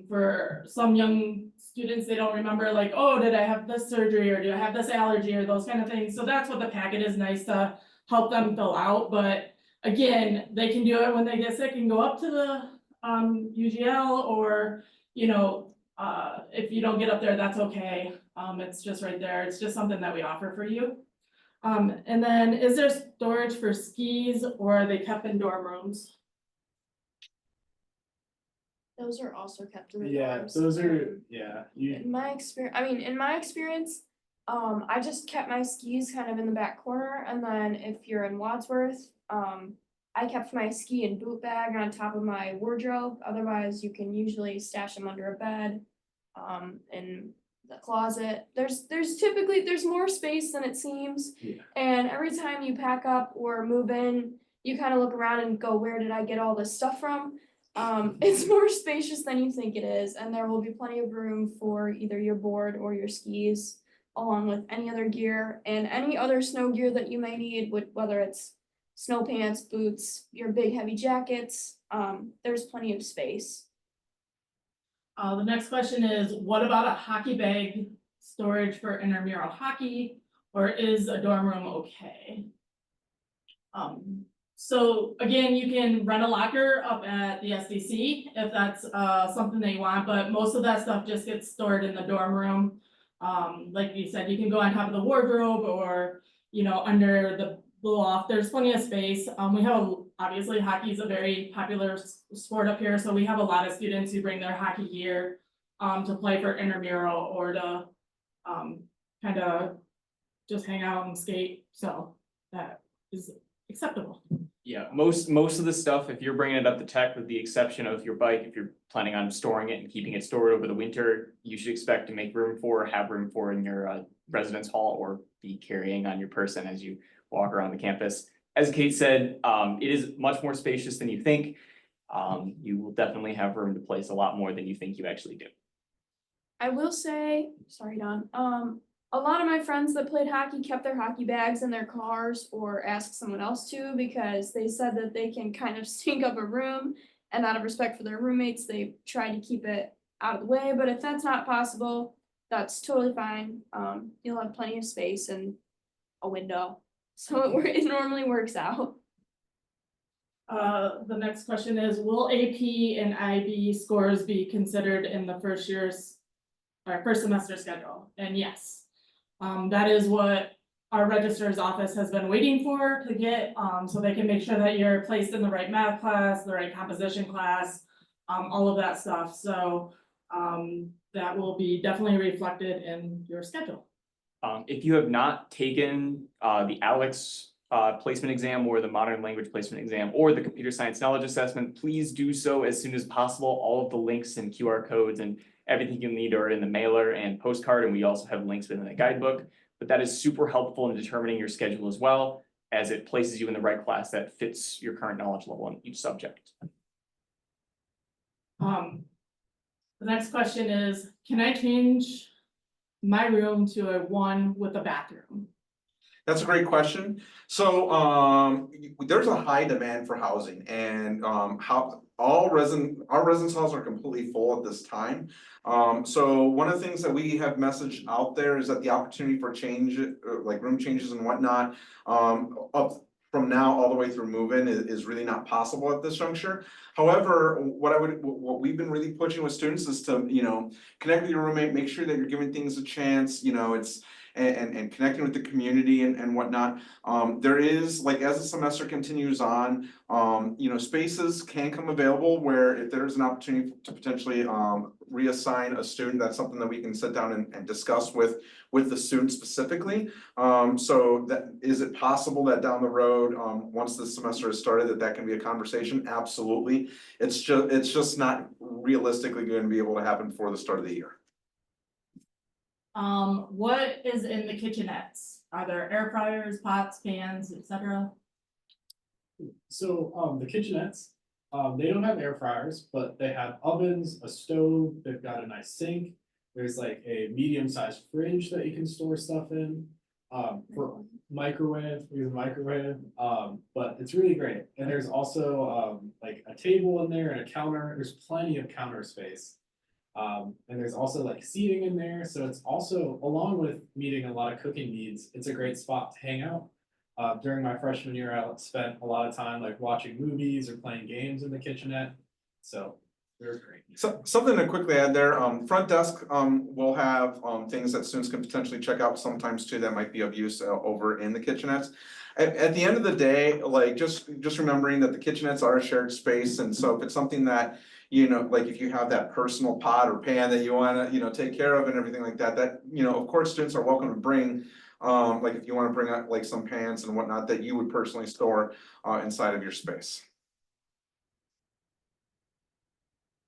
for some young students, they don't remember like, oh, did I have this surgery or do I have this allergy or those kind of things. So that's what the packet is nice to help them fill out. But again, they can do it when they get sick and go up to the UGL, or, you know, if you don't get up there, that's okay. It's just right there. It's just something that we offer for you. And then is there storage for skis, or are they kept in dorm rooms? Those are also kept in the Yeah, dorms. those are, you, In my experience, I just kept my skis kind of in the back corner, and then if you're in Wadsworth, I kept my ski and boot bag on top of my wardrobe. Otherwise, you can usually stash them under a bed, in the closet. There's typically, there's more space than it seems. Yeah. And every time you pack up or move in, you kind of look around and go, where did I get all this stuff from? It's more spacious than you think it is, and there will be plenty of room for either your board or your skis, along with any other gear and any other snow gear that you may need, whether it's snow pants, boots, your big heavy jackets. There's plenty of space. The next question is, what about a hockey bag storage for intramural hockey, or is a dorm room okay? So again, you can rent a locker up at the SDC if that's something that you want, but most of that stuff just gets stored in the dorm room. Like you said, you can go on top of the wardrobe, or, you know, under the loft. There's plenty of space. We have obviously hockey is a very popular sport up here, so we have a lot of students who bring their hockey gear to play for intramural, or to kind of just hang out and skate. So that is acceptable. Yeah, most of the stuff, if you're bringing it up to tech, with the exception of your bike, if you're planning on storing it and keeping it stored over the winter, you should expect to make room for, have room for in your residence hall, or be carrying on your person as you walk around the campus. As Kate said, it is much more spacious than you think. You will definitely have room to place a lot more than you think you actually do. I will say, sorry, Don, a lot of my friends that played hockey kept their hockey bags in their cars or asked someone else to, because they said that they can kind of stink up a room, and out of respect for their roommates, they try to keep it out of the way, but if that's not possible, that's totally fine. You'll have plenty of space and a window, so it normally works out. The next question is, will AP and IB scores be considered in the first semester schedule? And yes, that is what our registrar's office has been waiting for to get, so they can make sure that you're placed in the right math class, the right composition class, all of that stuff. So, that will be definitely reflected in your schedule. If you have not taken the ALEX placement exam, or the modern language placement exam, or the computer science knowledge assessment, please do so as soon as possible. All of the links and QR codes and everything you need are in the mailer and postcard, and we also have links within the guidebook. But that is super helpful in determining your schedule as well, as it places you in the right class that fits your current knowledge level in each subject. The next question is, can I change my room to a 1 with a bathroom? That's a great question. So, there's a high demand for housing, and, our residence halls are completely full at this time. So one of the things that we have messaged out there is that the opportunity for change, like room changes and whatnot, up from now all the way through move-in is really not possible at this juncture. However, what we've been really pushing with students is to, connect with your roommate, make sure that you're giving things a chance, and connecting with the community and whatnot. There is, like, as the semester continues on, spaces can come available where if there's an opportunity to potentially reassign a student, that's something that we can sit down and discuss with the student specifically. So that, is it possible that down the road, once the semester has started, that can be a conversation? Absolutely. It's just not realistically going to be able to happen before the start of the year. What is in the kitchenettes? Are there air fryers, pots, pans, etc.? So, the kitchenettes, they don't have air fryers, but they have ovens, a stove, they've got a nice sink. There's like a medium-sized fridge that you can store stuff in. For microwave, we use a microwave, but it's really great. And there's also, like a table in there and a counter. There's plenty of counter space. And there's also like seating in there, so it's also, along with meeting a lot of cooking needs, it's a great spot to hang out. During my freshman year, I spent a lot of time like watching movies or playing games in the kitchenette, so they're great. So, something to quickly add there, front desk, will have, things that students can potentially check out sometimes too, that might be of use over in the kitchenettes. At the end of the day, like, just remembering that the kitchenettes are a shared space, and so if it's something that, like if you have that personal pot or pan that you wanna, take care of and everything like that, of course, students are welcome to bring, like if you wanna bring out like some pans and whatnot that you would personally store, inside of your space.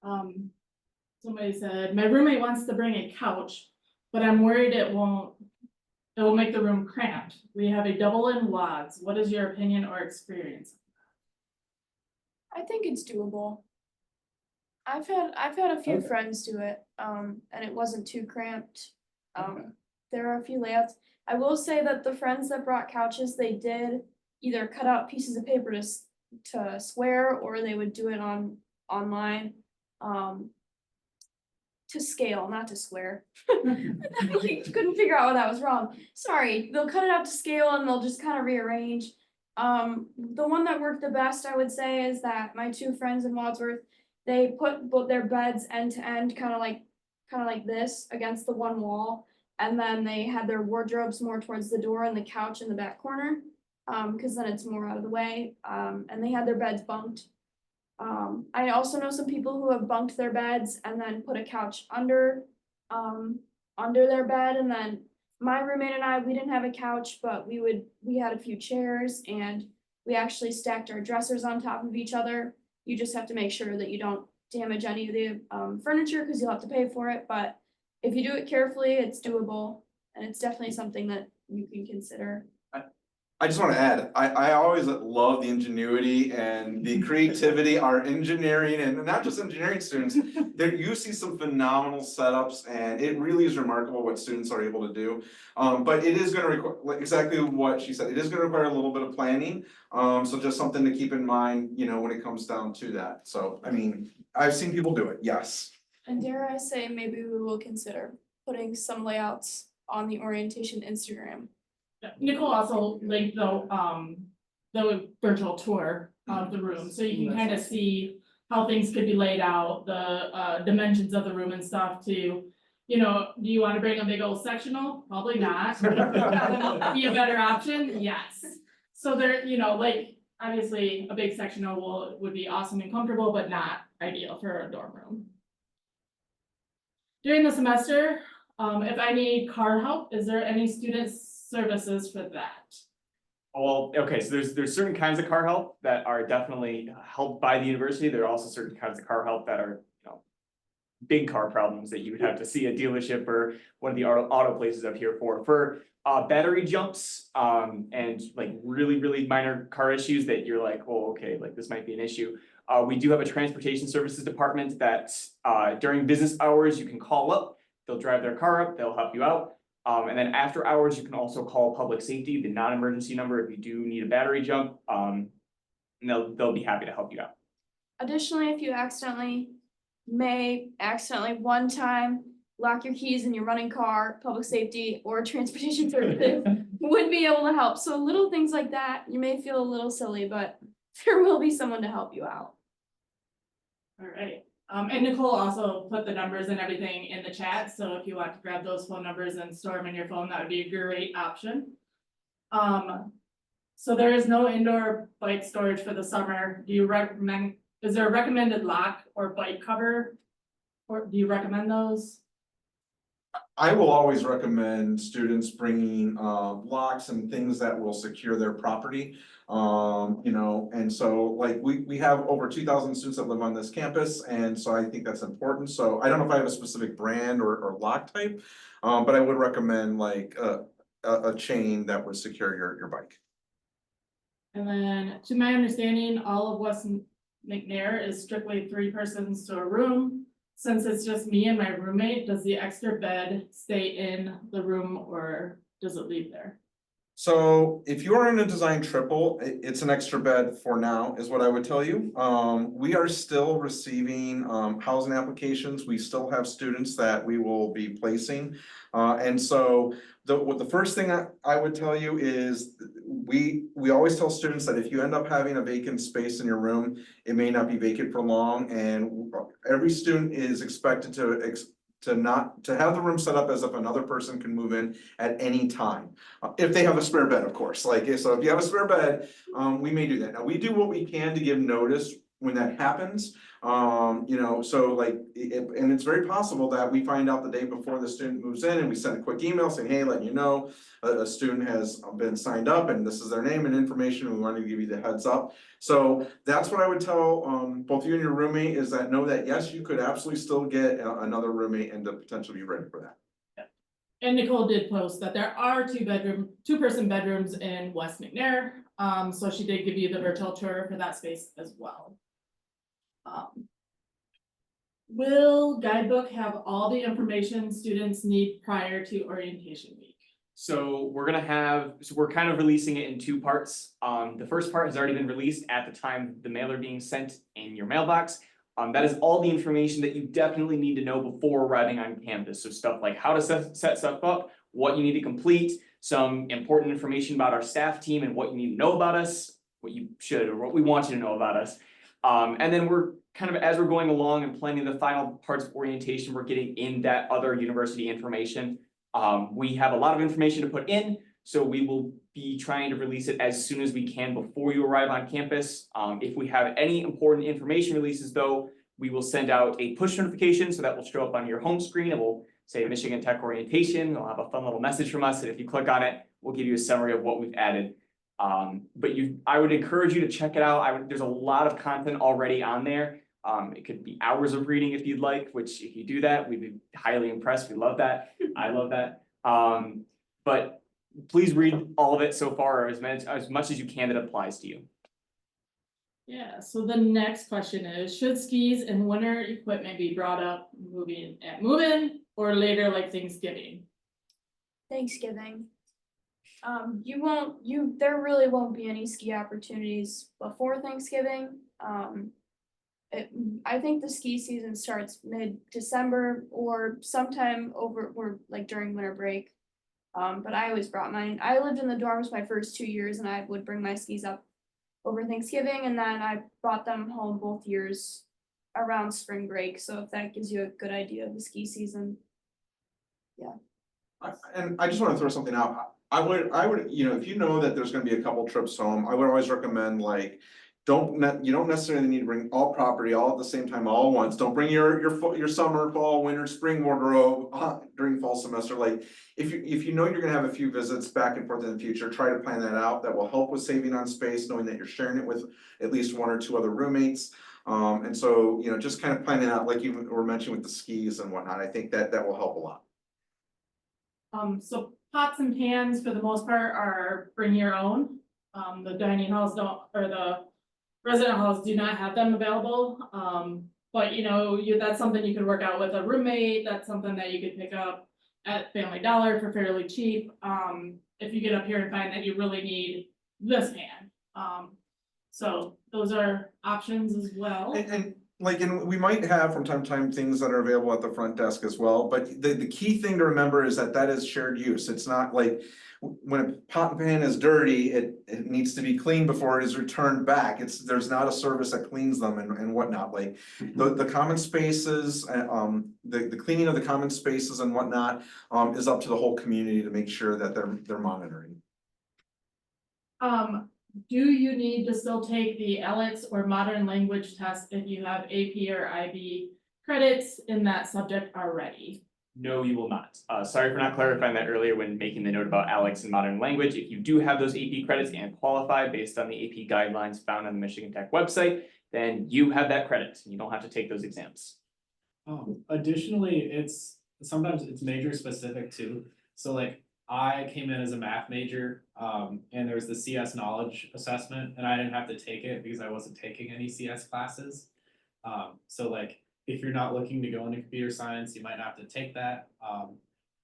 Somebody said, my roommate wants to bring a couch, but I'm worried it will make the room cramped. We have a double-in wads. What is your opinion or experience? I think it's doable. I've had a few Okay. friends do it, and it wasn't too cramped. Okay. There are a few layouts. I will say that the friends that brought couches, they did either cut out pieces of paper to square, or they would do it online, to scale, not to square. You couldn't figure out why that was wrong. Sorry, they'll cut it out to scale and they'll just kind of rearrange. The one that worked the best, I would say, is that my two friends in Wadsworth, they put both their beds end to end, kind of like this against the one wall, and then they had their wardrobes more towards the door and the couch in the back corner, because then it's more out of the way. And they had their beds bunked. I also know some people who have bunked their beds and then put a couch under their bed and then my roommate and I, we didn't have a couch, but we had a few chairs and we actually stacked our dressers on top of each other. You just have to make sure that you don't damage any of the furniture because you'll have to pay for it, but if you do it carefully, it's doable and it's definitely something that you can consider. I just want to add, I always love the ingenuity and the creativity, our engineering and not just engineering students. You see some phenomenal setups and it really is remarkable what students are able to do. But it is gonna require, like exactly what she said, it is gonna require a little bit of planning. So just something to keep in mind, you know, when it comes down to that. So, I mean, I've seen people do it, yes. And dare I say, maybe we will consider putting some layouts on the orientation Instagram. Nicole also linked the virtual tour of the room, so you can kind of see how things could be laid out, the dimensions of the room and stuff to, you know, do you want to bring a big old sectional? Probably not. Be a better option, yes. So there, you know, like, obviously, a big sectional would be awesome and comfortable, but not ideal for a dorm room. During the semester, if I need car help, is there any student services for that? Well, okay, so there's certain kinds of car help that are definitely helped by the university. There are also certain kinds of car help that are, you know, big car problems that you would have to see a dealership or one of the auto places up here for. For battery jumps, and like really minor car issues that you're like, oh, okay, like this might be an issue. We do have a transportation services department that during business hours, you can call up, they'll drive their car up, they'll help you out. And then after hours, you can also call public safety, the non-emergency number, if you do need a battery jump, and they'll be happy to help you out. Additionally, if you may accidentally one time lock your keys in your running car, public safety or transportation services would be able to help. So little things like that, you may feel a little silly, but there will be someone to help you out. All right, and Nicole also put the numbers and everything in the chat, so if you want to grab those phone numbers and store them in your phone, that would be a great option. So there is no indoor bike storage for the summer. Do you recommend, is there a recommended lock or bike cover? Or do you recommend those? I will always recommend students bringing locks and things that will secure their property. You know, and so like we have over 2,000 students that live on this campus, and so I think that's important. So I don't know if I have a specific brand or lock type, but I would recommend like a chain that would secure your bike. And then, to my understanding, all of West McNair is strictly 3 persons to a room. Since it's just me and my roommate, does the extra bed stay in the room or does it leave there? So if you are in a design triple, it's an extra bed for now, is what I would tell you. We are still receiving housing applications. We still have students that we will be placing. And so the first thing I would tell you is we always tell students that if you end up having a vacant space in your room, it may not be vacant for long, and every student is expected to have the room set up as if another person can move in at any time. If they have a spare bed, of course, like, so if you have a spare bed, we may do that. Now, we do what we can to give notice when that happens. You know, so like, and it's very possible that we find out the day before the student moves in and we send a quick email saying, hey, letting you know, a student has been signed up and this is their name and information. We wanted to give you the heads up. So that's what I would tell both you and your roommate, is that know that yes, you could absolutely still get another roommate and to potentially be ready for that. And Nicole did post that there are 2-person bedrooms in West McNair. So she did give you the virtual tour for that space as well. Will guidebook have all the information students need prior to orientation week? So we're kind of releasing it in 2 parts. The first part has already been released at the time the mailer being sent in your mailbox. That is all the information that you definitely need to know before arriving on campus. So stuff like how to set stuff up, what you need to complete, some important information about our staff team and what you need to know about us, what you should or what we want you to know about us. And then we're kind of, as we're going along and planning the final parts of orientation, we're getting in that other university information. We have a lot of information to put in, so we will be trying to release it as soon as we can before you arrive on campus. If we have any important information releases though, we will send out a push notification, so that will show up on your home screen. It will say Michigan Tech orientation, it'll have a fun little message from us, and if you click on it, we'll give you a summary of what we've added. But I would encourage you to check it out. There's a lot of content already on there. It could be hours of reading if you'd like, which if you do that, we'd be highly impressed. We love that. I love that. But please read all of it so far, or as much as you can that applies to you. Yeah, so the next question is, should skis and winter equipment be brought up move-in or later like Thanksgiving? Thanksgiving. There really won't be any ski opportunities before Thanksgiving. I think the ski season starts mid-December or sometime during winter break. But I always brought mine. I lived in the dorms my first 2 years and I would bring my skis up over Thanksgiving, and then I brought them home both years around spring break. So if that gives you a good idea of the ski season. And I just wanna throw something out. I would, you know, if you know that there's gonna be a couple trips home, I would always recommend like, you don't necessarily need to bring all property all at the same time, all at once. Don't bring your summer, fall, winter, spring wardrobe during fall semester. Like, if you know you're gonna have a few visits back and forth in the future, try to plan that out. That will help with saving on space, knowing that you're sharing it with at least 1 or 2 other roommates. And so, you know, just kind of planning out, like you were mentioning with the skis and whatnot, I think that will help a lot. So pots and pans for the most part are bring your own. The dining halls don't, or the resident halls do not have them available. But you know, that's something you could work out with a roommate. That's something that you could pick up at Family Dollar for fairly cheap. If you get up here and find that you really need this pan. So those are options as well. And we might have from time to time things that are available at the front desk as well, but the key thing to remember is that is shared use. It's not like when a pot and pan is dirty, it needs to be cleaned before it is returned back. There's not a service that cleans them and whatnot, like the common spaces, the cleaning of the common spaces and whatnot, is up to the whole community to make sure that they're monitoring. Do you need to still take the ALEX or modern language test if you have AP or IB credits in that subject already? No, you will not. Sorry for not clarifying that earlier when making the note about ALEX and modern language. If you do have those AP credits and qualify based on the AP guidelines found on the Michigan Tech website, then you have that credit. You don't have to take those exams. Additionally, sometimes it's major specific too. So like I came in as a math major, and there was the CS knowledge assessment, and I didn't have to take it because I wasn't taking any CS classes. So like, if you're not looking to go into computer science, you might not have to take that.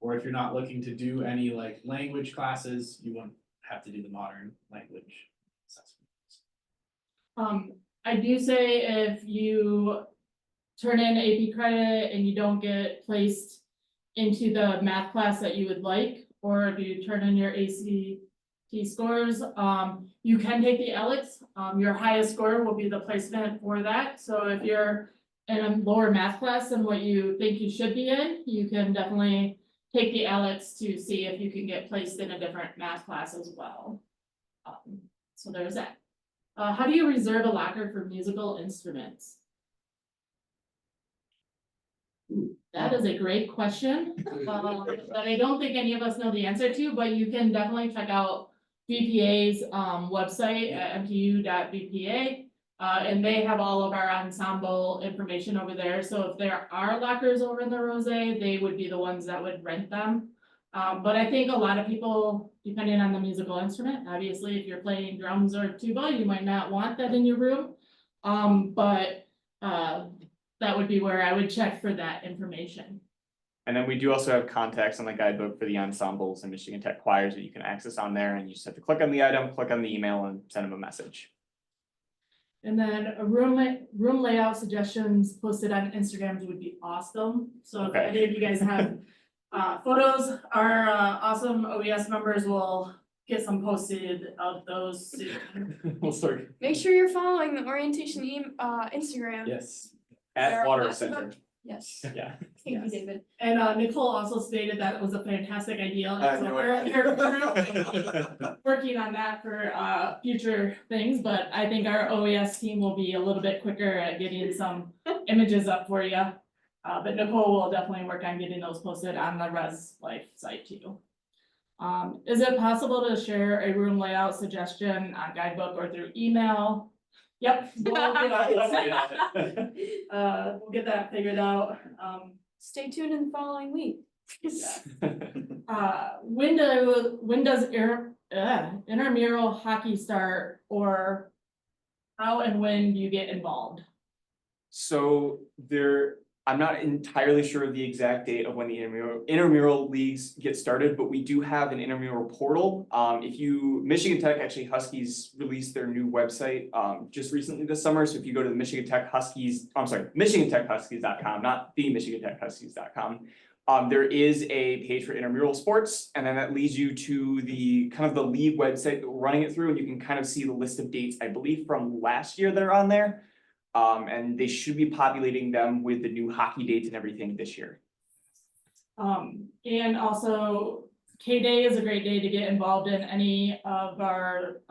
Or if you're not looking to do any like language classes, you won't have to do the modern language assessment. I do say if you turn in AP credit and you don't get placed into the math class that you would like, or if you turn in your ACT scores, you can take the ALEX. Your highest score will be the placement for that. So if you're in a lower math class than what you think you should be in, you can definitely take the ALEX to see if you can get placed in a different math class as well. So there's that. How do you reserve a locker for musical instruments? That is a great question, that I don't think any of us know the answer to, but you can definitely check out VPA's website at mtu.vpa. And they have all of our ensemble information over there. So if there are lockers over in the Rose, they would be the ones that would rent them. But I think a lot of people, depending on the musical instrument, obviously if you're playing drums or tuba, you might not want that in your room. That would be where I would check for that information. And then we do also have contacts on the guidebook for the ensembles and Michigan Tech choirs that you can access on there, and you just have to click on the item, click on the email, and send them a message. And then a room layout suggestions posted on Instagrams would be awesome. So if any of you guys have photos, our awesome OES members will get some posted of those soon. We'll start. Make sure you're following the orientation Instagram. Yes. At There are Water lots of Center. Yes. Yeah. Thank you, David. And Nicole also stated that was a fantastic idea. I So knew we're working on that for future things, but I think our OES team will be a little bit quicker at getting some images up for you. But Nicole will definitely work on getting those posted on the Res Life site too. Is it possible to share a room layout suggestion on guidebook or through email? Yep. We'll get that figured out. Stay tuned in the following week. When does intramural hockey start, or how and when do you get involved? So I'm not entirely sure of the exact date of when the intramural leagues get started, but we do have an intramural portal. Michigan Tech, actually Huskies released their new website just recently this summer. So if you go to the Michigan Tech Huskies, MichiganTechHuskies.com, not the MichiganTechHuskies.com. There is a page for intramural sports, and then that leads you to the kind of the league website that we're running it through, and you can kind of see the list of dates, I believe, from last year that are on there. And they should be populating them with the new hockey dates and everything this year. And also K-Day is a great day to get involved in any of our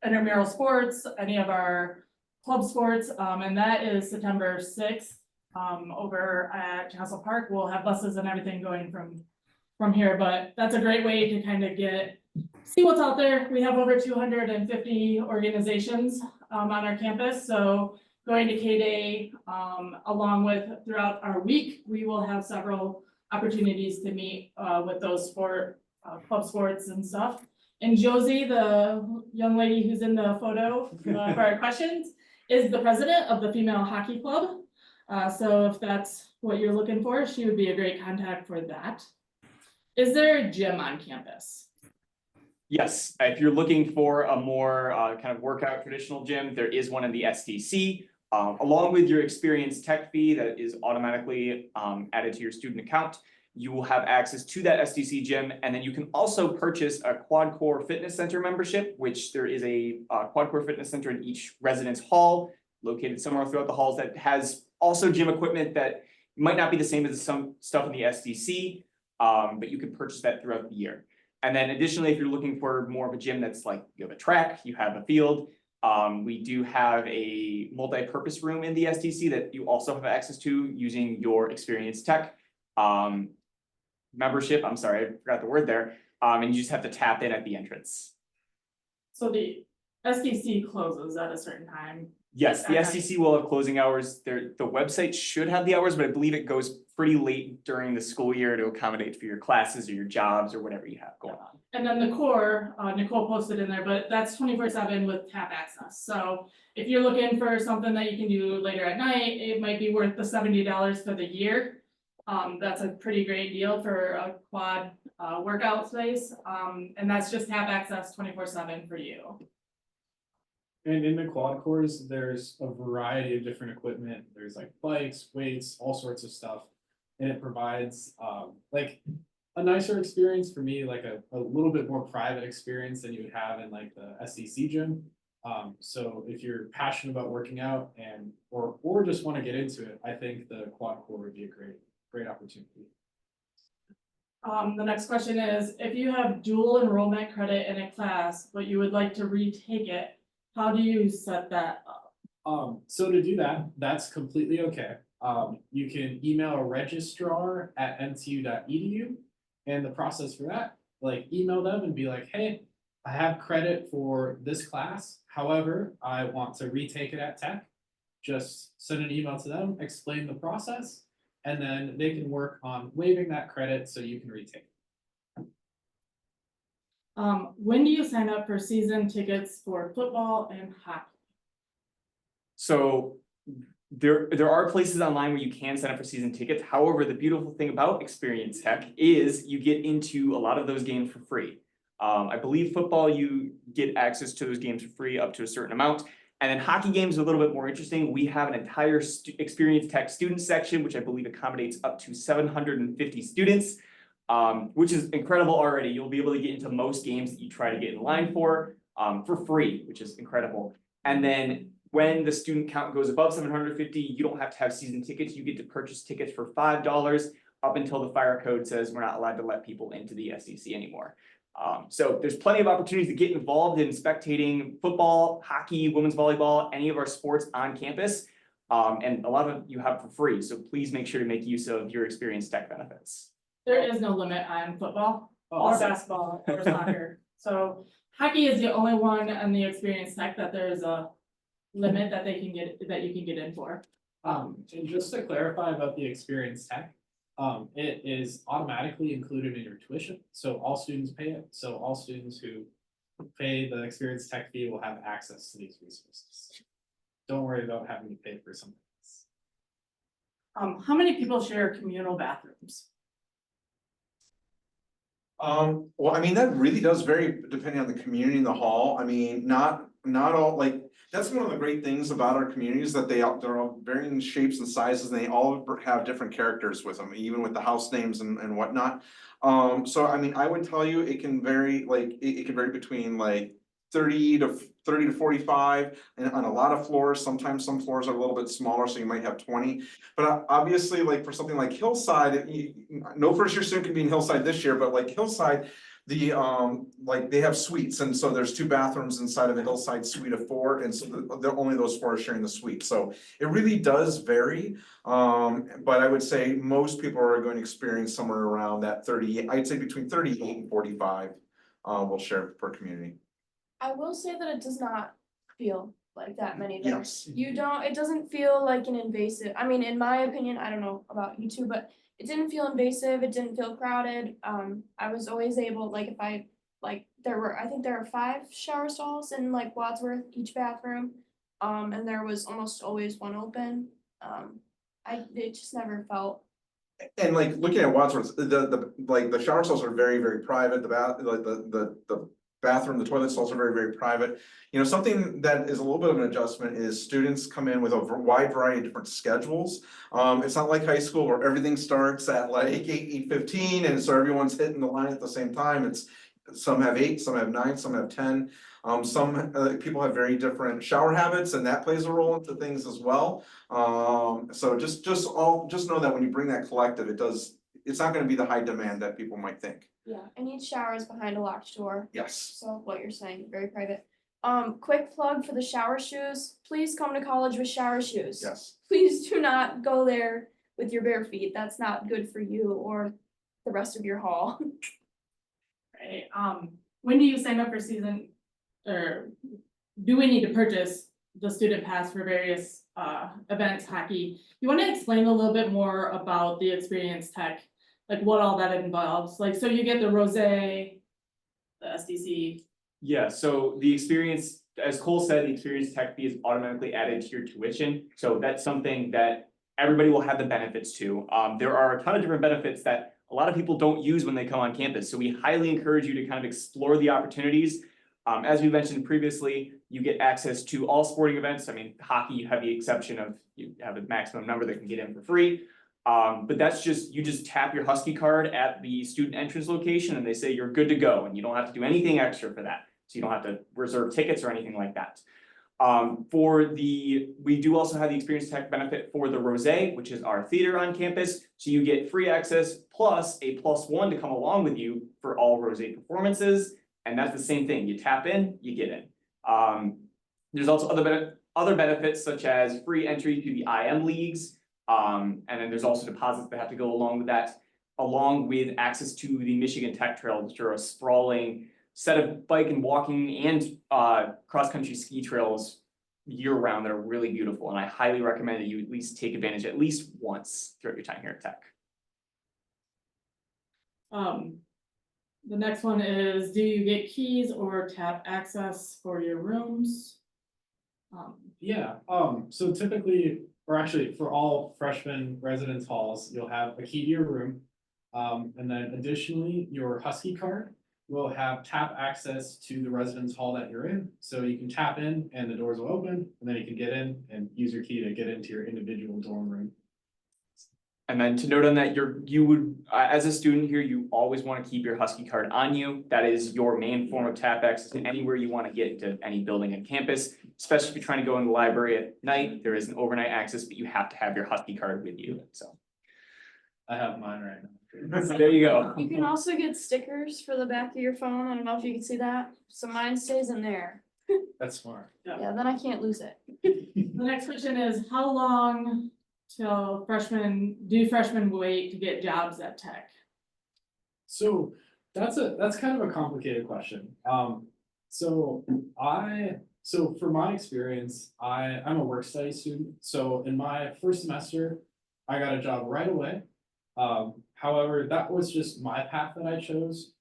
intramural sports, any of our club sports, and that is September 6th. Over at Castle Park. We'll have buses and everything going from here, but that's a great way to kind of see what's out there. We have over 250 organizations on our campus, so going to K-Day, along with throughout our week, we will have several opportunities to meet with those club sports and stuff. And Josie, the young lady who's in the photo for our questions, is the president of the Female Hockey Club. So if that's what you're looking for, she would be a great contact for that. Is there a gym on campus? Yes, if you're looking for a more kind of workout traditional gym, there is one in the STC. Along with your Experience Tech fee that is automatically added to your student account, you will have access to that STC gym, and then you can also purchase a Quad Core Fitness Center membership, which there is a Quad Core Fitness Center in each residence hall, located somewhere throughout the halls, that has also gym equipment that might not be the same as some stuff in the STC, but you can purchase that throughout the year. And then additionally, if you're looking for more of a gym that's like, you have a track, you have a field, we do have a multi-purpose room in the STC that you also have access to using your Experience Tech membership. I'm sorry, I forgot the word there. And you just have to tap in at the entrance. So the SDC closes at a certain time. Yes, the STC will have closing hours. The website should have the hours, but I believe it goes pretty late during the school year to accommodate for your classes or your jobs or whatever you have going on. And then the core, Nicole posted in there, but that's 24/7 with tap access. So if you're looking for something that you can do later at night, it might be worth the $70 for the year. That's a pretty great deal for a quad workout space. And that's just tap access 24/7 for you. And in the quad cores, there's a variety of different equipment. There's like bikes, weights, all sorts of stuff. And it provides like a nicer experience for me, like a little bit more private experience than you would have in like the SEC gym. So if you're passionate about working out or just want to get into it, I think the quad core would be a great opportunity. The next question is, if you have dual enrollment credit in a class, but you would like to retake it, how do you set that up? So to do that, that's completely okay. You can email a registrar at mtu.edu, and the process for that, like email them and be like, hey, I have credit for this class. However, I want to retake it at Tech. Just send an email to them, explain the process, and then they can work on waiving that credit so you can retake it. When do you sign up for season tickets for football and hockey? So there are places online where you can sign up for season tickets. However, the beautiful thing about Experience Tech is you get into a lot of those games for free. I believe football, you get access to those games for free up to a certain amount. And then hockey games are a little bit more interesting. We have an entire Experience Tech student section, which I believe accommodates up to 750 students. Which is incredible already. You'll be able to get into most games that you try to get in line for free, which is incredible. And then when the student count goes above 750, you don't have to have season tickets. You get to purchase tickets for $5 up until the fire code says we're not allowed to let people into the SEC anymore. So there's plenty of opportunities to get involved in spectating football, hockey, women's volleyball, any of our sports on campus. And a lot of you have for free, so please make sure to make use of your Experience Tech benefits. There is no limit on football or Awesome. basketball or soccer. So hockey is the only one on the Experience Tech that there is a limit that they can get, that you can get in for. And just to clarify about the Experience Tech, it is automatically included in your tuition, so all students pay it. So all students who pay the Experience Tech fee will have access to these resources. Don't worry about having to pay for something else. How many people share communal bathrooms? Well, I mean, that really does vary depending on the community in the hall. I mean, not all, like, that's one of the great things about our communities, that they're all varying shapes and sizes, and they all have different characters with them, even with the house names and whatnot. So I mean, I would tell you, it can vary, like, it can vary between like 30 to 45, and on a lot of floors. Sometimes some floors are a little bit smaller, so you might have 20. But obviously, like for something like Hillside, no first year student can be in Hillside this year, but like Hillside, the like they have suites, and so there's 2 bathrooms inside of the Hillside suite of 4, and so they're only those 4 are sharing the suite. So it really does vary. But I would say most people are going to experience somewhere around that 30, I'd say between 38 and 45 will share per community. I will say that it does not feel like that many there. Yes. It doesn't feel like an invasive, I mean, in my opinion, I don't know about you two, but it didn't feel invasive, it didn't feel crowded. I was always able, like, if I, like, I think there are 5 shower stalls in like Wadsworth, each bathroom. And there was almost always one open. It just never felt. And like looking at Wadsworth, the shower stalls are very, very private, the bathroom, the toilet stalls are very, very private. You know, something that is a little bit of an adjustment is students come in with a wide variety of different schedules. It's not like high school where everything starts at like 8:15, and so everyone's hitting the line at the same time. It's some have 8, some have 9, some have 10. Some people have very different shower habits, and that plays a role into things as well. So just know that when you bring that collective, it's not gonna be the high demand that people might think. Yeah, and each shower is behind a locked door. Yes. So what you're saying, very private. Quick plug for the shower shoes. Please come to college with shower shoes. Yes. Please do not go there with your bare feet. That's not good for you or the rest of your hall. Right, when do you sign up for season, or do we need to purchase the student pass for various events, hockey? You wanna explain a little bit more about the Experience Tech, like what all that involves, like, so you get the rosé, the SDC. Yeah, so the experience, as Cole said, the Experience Tech fee is automatically added to your tuition, so that's something that everybody will have the benefits to. There are a ton of different benefits that a lot of people don't use when they come on campus, so we highly encourage you to kind of explore the opportunities. As we mentioned previously, you get access to all sporting events. I mean, hockey, you have the exception of you have a maximum number that can get in for free. But that's you just tap your Husky card at the student entrance location and they say you're good to go, and you don't have to do anything extra for that. So you don't have to reserve tickets or anything like that. We do also have the Experience Tech benefit for the Rosé, which is our theater on campus. So you get free access plus a +1 to come along with you for all Rosé performances. And that's the same thing. You tap in, you get in. There's also other benefits such as free entry to the IM leagues. And then there's also deposits that have to go along with that, along with access to the Michigan Tech Trails, which are a sprawling set of bike and walking and cross-country ski trails year-round that are really beautiful. And I highly recommend that you at least take advantage at least once throughout your time here at Tech. The next one is, do you get keys or tap access for your rooms? Yeah, so typically, or actually for all freshman residence halls, you'll have a key to your room. And then additionally, your Husky card will have tap access to the residence hall that you're in. So you can tap in and the doors will open, and then you can get in and use your key to get into your individual dorm room. And then to note on that, you would, as a student here, you always want to keep your Husky card on you. That is your main form of tap access to anywhere you want to get into any building on campus, especially if you're trying to go in the library at night. There is an overnight access, but you have to have your Husky card with you, so. I have mine right now. So there you go. You can also get stickers for the back of your phone. I don't know if you can see that. So mine stays in there. That's smart. Yeah, then I can't lose it. The next question is, how long till freshmen wait to get jobs at Tech? So that's kind of a complicated question. So for my experience, I'm a work study student. So in my first semester, I got a job right away. However, that was just my path that I chose.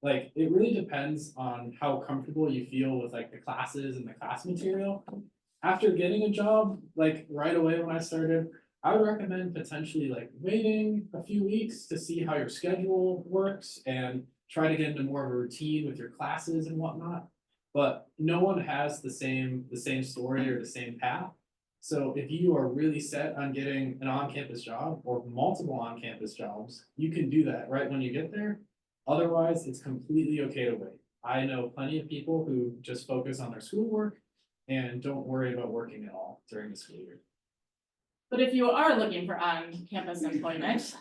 Like it really depends on how comfortable you feel with like the classes and the class material. After getting a job, like right away when I started, I would recommend potentially like waiting a few weeks to see how your schedule works and try to get into more of a routine with your classes and whatnot. But no one has the same story or the same path. So if you are really set on getting an on-campus job or multiple on-campus jobs, you can do that right when you get there. Otherwise, it's completely okay to wait. I know plenty of people who just focus on their schoolwork and don't worry about working at all during the school year. But if you are looking for on-campus employment,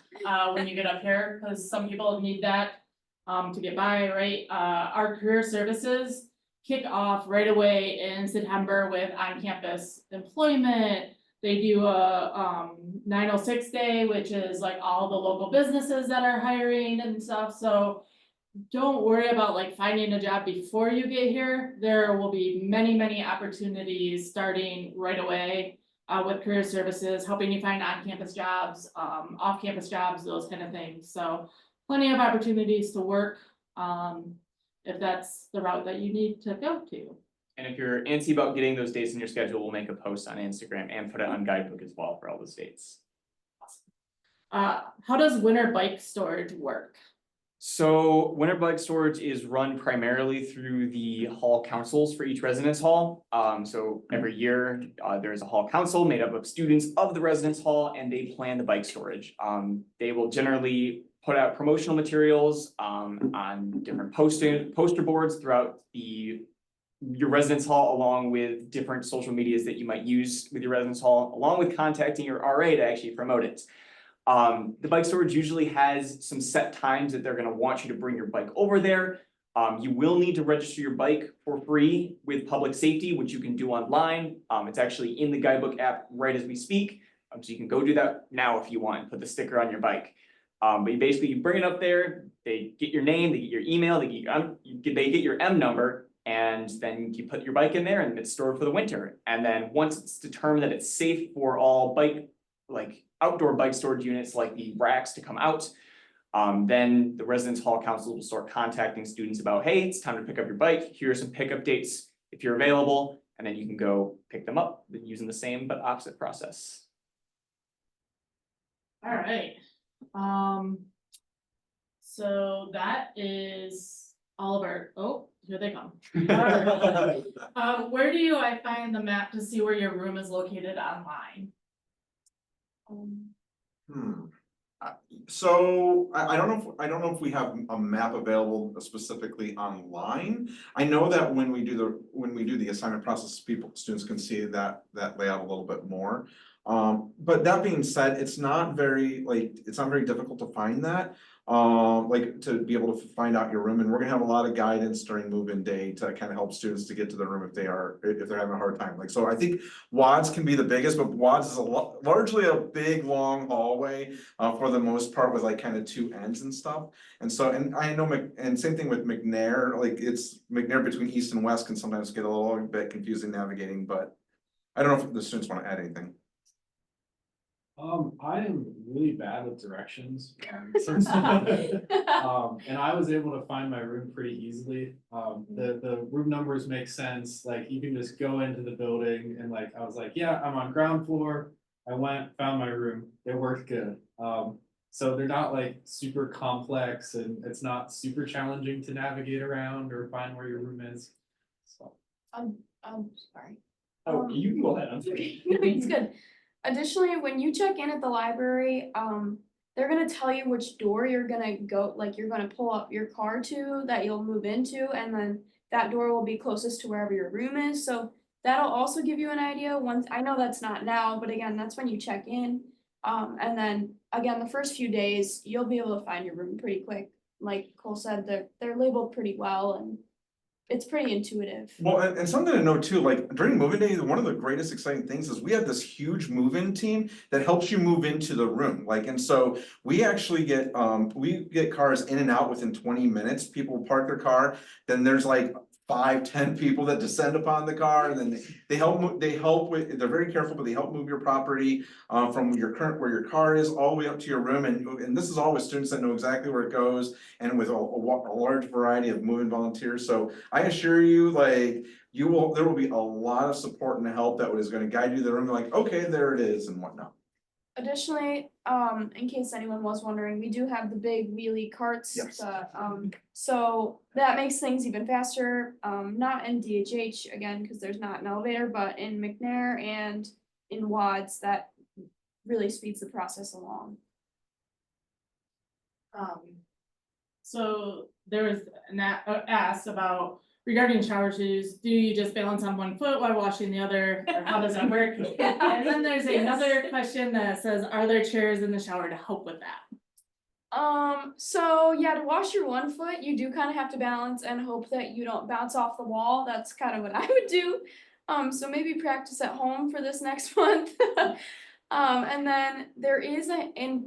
when you get up here, because some people need that to get by, right? Our career services kick off right away in September with on-campus employment. They do a 906 day, which is like all the local businesses that are hiring and stuff, so don't worry about like finding a job before you get here. There will be many opportunities starting right away with career services, helping you find on-campus jobs, off-campus jobs, those kind of things. So plenty of opportunities to work if that's the route that you need to go to. And if you're antsy about getting those dates in your schedule, we'll make a post on Instagram and put it on Guidebook as well for all the states. How does winter bike storage work? So winter bike storage is run primarily through the hall councils for each residence hall. So every year, there's a hall council made up of students of the residence hall and they plan the bike storage. They will generally put out promotional materials on different poster boards throughout your residence hall, along with different social medias that you might use with your residence hall, along with contacting your RA to actually promote it. The bike storage usually has some set times that they're gonna want you to bring your bike over there. You will need to register your bike for free with public safety, which you can do online. It's actually in the Guidebook app right as we speak. So you can go do that now if you want, put the sticker on your bike. But you bring it up there, they get your name, they get your email, they get your M number, and then you put your bike in there and it's stored for the winter. And then once it's determined that it's safe for all outdoor bike storage units like the racks to come out, then the residence hall council will start contacting students about, hey, it's time to pick up your bike. Here are some pickup dates if you're available, and then you can go pick them up using the same but opposite process. All right. So that is all of our, oh, here they come. Where do I find the map to see where your room is located online? So I don't know if we have a map available specifically online. I know that when we do the assignment process, students can see that layout a little bit more. But that being said, it's not very difficult to find that. To be able to find out your room, and we're gonna have a lot of guidance during move-in day to kind of help students to get to their room if they're having a hard time. So I think WADS can be the biggest, but WADS is largely a big long hallway for the most part, with like kind of two ends and stuff. And so, and I know, and same thing with McNair, it's McNair between east and west can sometimes get a little bit confusing navigating, but I don't know if the students want to add anything. I am really bad with directions. And I was able to find my room pretty easily. The room numbers make sense. Like you can just go into the building and I was like, yeah, I'm on ground floor. I went, found my room. It worked good. So they're not like super complex and it's not super challenging to navigate around or find where your room is. So. Sorry. Oh, you can go ahead, I'm sorry. No, it's good. Additionally, when you check in at the library, they're gonna tell you which door you're gonna go, like you're gonna pull up your car to that you'll move into, and then that door will be closest to wherever your room is. So that'll also give you an idea. Once I know that's not now, but again, that's when you check in. And then again, the first few days you'll be able to find your room pretty quick. Like Cole said, they're labeled pretty well, and it's pretty intuitive. Well, and something to note too, like during move-in day, one of the greatest exciting things is we have this huge move-in team that helps you move into the room, like, and so we actually get, we get cars in and out within 20 minutes. People park their car, then there's like 5, 10 people that descend upon the car, and then they help with, they're very careful, but they help move your property from your current, where your car is, all the way up to your room, and this is all with students that know exactly where it goes, and with a large variety of moving volunteers, so I assure you, like, there will be a lot of support and help that is gonna guide you to the room, like, okay, there it is, and whatnot. Additionally, in case anyone was wondering, we do have the big wheelie carts. Yes. So that makes things even faster, not in DHH again, because there's not an elevator, but in McNair and in WADS, that really speeds the process along. So there was an asked about regarding shower shoes, do you just balance on one foot while washing the other, or how does that work? And then there's another question that says, are there chairs in the shower to help with that? So yeah, to wash your one foot, you do kind of have to balance and hope that you don't bounce off the wall. That's kind of what I would do. So maybe practice at home for this next month. And then there is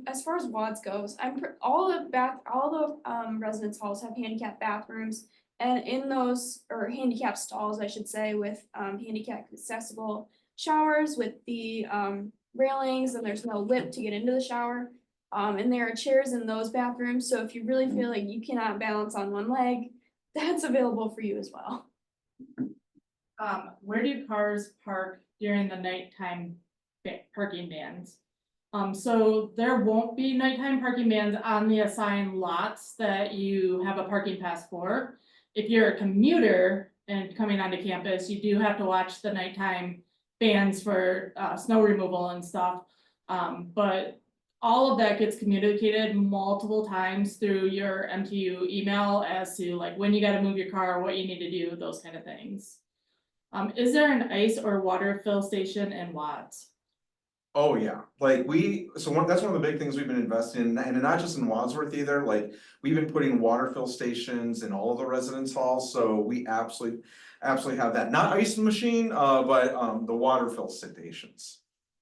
as far as WADS goes, all the residence halls have handicap bathrooms, and in those, or handicap stalls, I should say, with handicap accessible showers with the railings, and there's no lip to get into the shower. And there are chairs in those bathrooms, so if you really feel like you cannot balance on one leg, that's available for you as well. Where do cars park during the nighttime parking bans? So there won't be nighttime parking bans on the assigned lots that you have a parking pass for. If you're a commuter and coming onto campus, you do have to watch the nighttime bans for snow removal and stuff. But all of that gets communicated multiple times through your MTU email as to like when you gotta move your car, what you need to do, those kind of things. Is there an ice or water fill station in Watts? Oh, yeah, like that's one of the big things we've been investing in, and not just in Wadsworth either, like, we've been putting water fill stations in all of the residence halls, so we absolutely have that, not ice machine, but the water fill stations.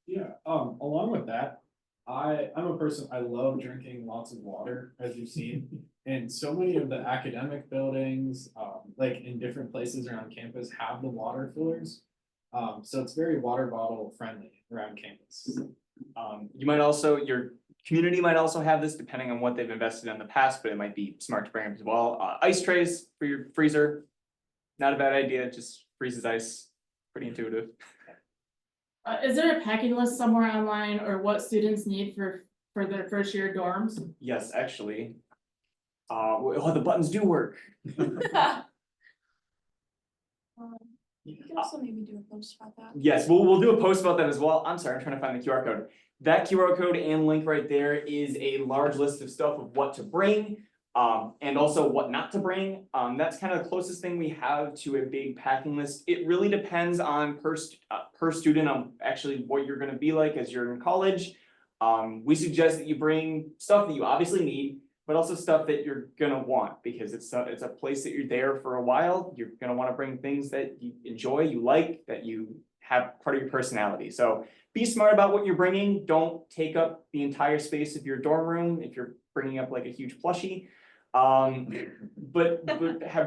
Yeah, along with that, I'm a person, I love drinking lots of water, as you've seen. And so many of the academic buildings, like in different places around campus have the water fillers. So it's very water bottle friendly around campus. You might also, your community might also have this depending on what they've invested in the past, but it might be smart to bring up as well. Ice trays for your freezer, not a bad idea, it just freezes ice, pretty intuitive. Is there a packing list somewhere online or what students need for their first year dorms? Yes, actually. The buttons do work. You can also maybe do a post about that. Yes, we'll do a post about that as well. I'm sorry, I'm trying to find the QR code. That QR code and link right there is a large list of stuff of what to bring, and also what not to bring. That's kind of the closest thing we have to a big packing list. It really depends on per student on actually what you're gonna be like as you're in college. We suggest that you bring stuff that you obviously need, but also stuff that you're gonna want, because it's a place that you're there for a while. You're gonna wanna bring things that you enjoy, you like, that you have part of your personality. So be smart about what you're bringing. Don't take up the entire space of your dorm room if you're bringing up like a huge plushie. But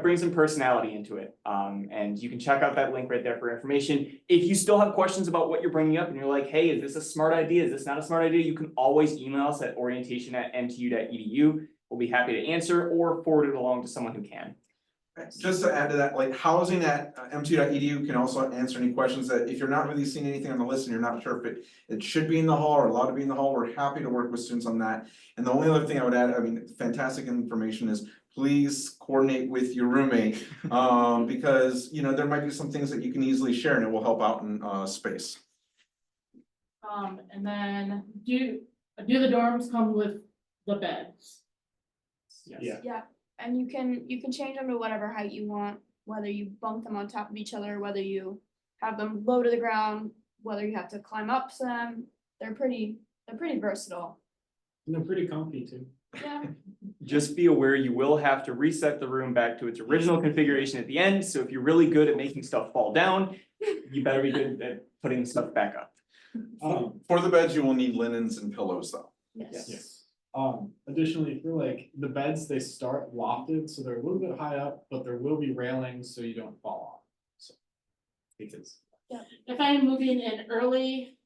bring some personality into it. And you can check out that link right there for information. If you still have questions about what you're bringing up and you're like, hey, is this a smart idea? Is this not a smart idea? You can always email us at orientation@mtu.edu. We'll be happy to answer or forward it along to someone who can. Just to add to that, like housing at mtu.edu can also answer any questions that if you're not really seeing anything on the list and you're not sure if it should be in the hall or allowed to be in the hall, we're happy to work with students on that. And the only other thing I would add, I mean, fantastic information, is please coordinate with your roommate. Because there might be some things that you can easily share and it will help out in space. And then do the dorms come with the beds? Yeah. Yeah, and you can change them to whatever height you want, whether you bunk them on top of each other, whether you have them low to the ground, whether you have to climb up to them. They're pretty versatile. And they're pretty comfy too. Yeah, Just be aware you will have to reset the room back to its original configuration at the end, so if you're really good at making stuff fall down, you better be good at putting stuff back up. For the beds, you will need linens and pillows though. yes. Yes. Additionally, for like the beds, they start lofted, so they're a little bit high up, but there will be railings so you don't fall off. So, because, If I'm moving in early,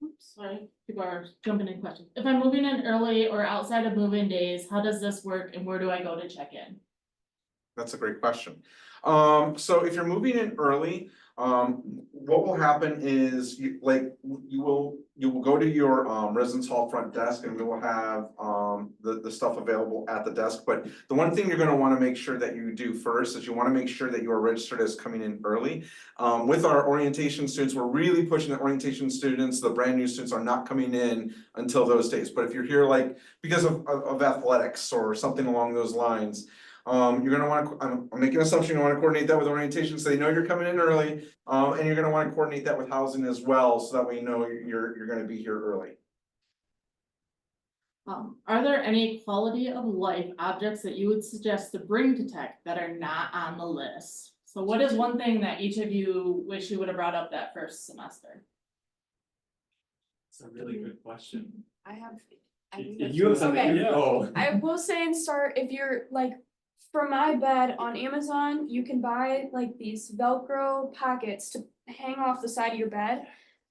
oops, sorry, people are jumping in questions. If I'm moving in early or outside of move-in days, how does this work and where do I go to check in? That's a great question. So if you're moving in early, what will happen is you will go to your residence hall front desk and we will have the stuff available at the desk. But the one thing you're gonna wanna make sure that you do first is you wanna make sure that you are registered as coming in early. With our orientation students, we're really pushing the orientation students, the brand new students are not coming in until those days. But if you're here like because of athletics or something along those lines, you're gonna wanna, I'm making an assumption, you wanna coordinate that with orientation, so they know you're coming in early. And you're gonna wanna coordinate that with housing as well, so that way you know you're gonna be here early. Are there any quality of life objects that you would suggest to bring to tech that are not on the list? So what is one thing that each of you wish you would have brought up that first semester? it's a really good question. I have. If You have something, Okay. oh. I will say and start, if you're like, for my bed on Amazon, you can buy like these Velcro pockets to hang off the side of your bed.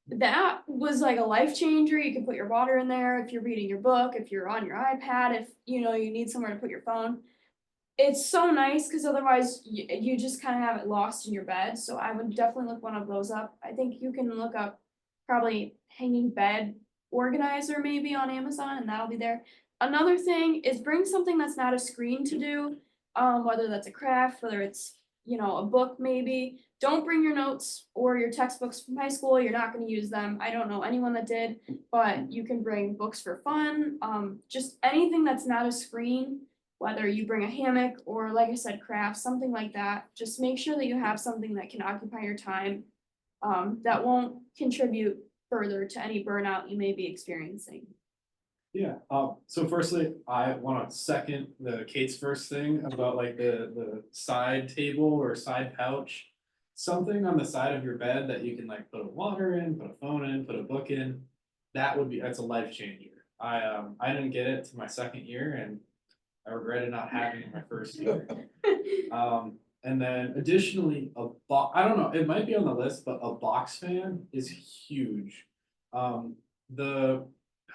That was like a life changer. You can put your water in there if you're reading your book, if you're on your iPad, if you know you need somewhere to put your phone. It's so nice because otherwise you just kind of have it lost in your bed. So I would definitely look one of those up. I think you can look up probably hanging bed organizer maybe on Amazon and that'll be there. Another thing is bring something that's not a screen to do, whether that's a craft, whether it's, you know, a book maybe. Don't bring your notes or your textbooks from high school. You're not going to use them. I don't know anyone that did, but you can bring books for fun. Just anything that's not a screen, whether you bring a hammock or like I said, crafts, something like that. Just make sure that you have something that can occupy your time, that won't contribute further to any burnout you may be experiencing. Yeah, so firstly, I wanna second Kate's first thing about like the side table or side pouch. Something on the side of your bed that you can like put a water in, put a phone in, put a book in. That's a life changer. I didn't get it to my second year and I regretted not having it my first year. And then additionally, I don't know, it might be on the list, but a box fan is huge. The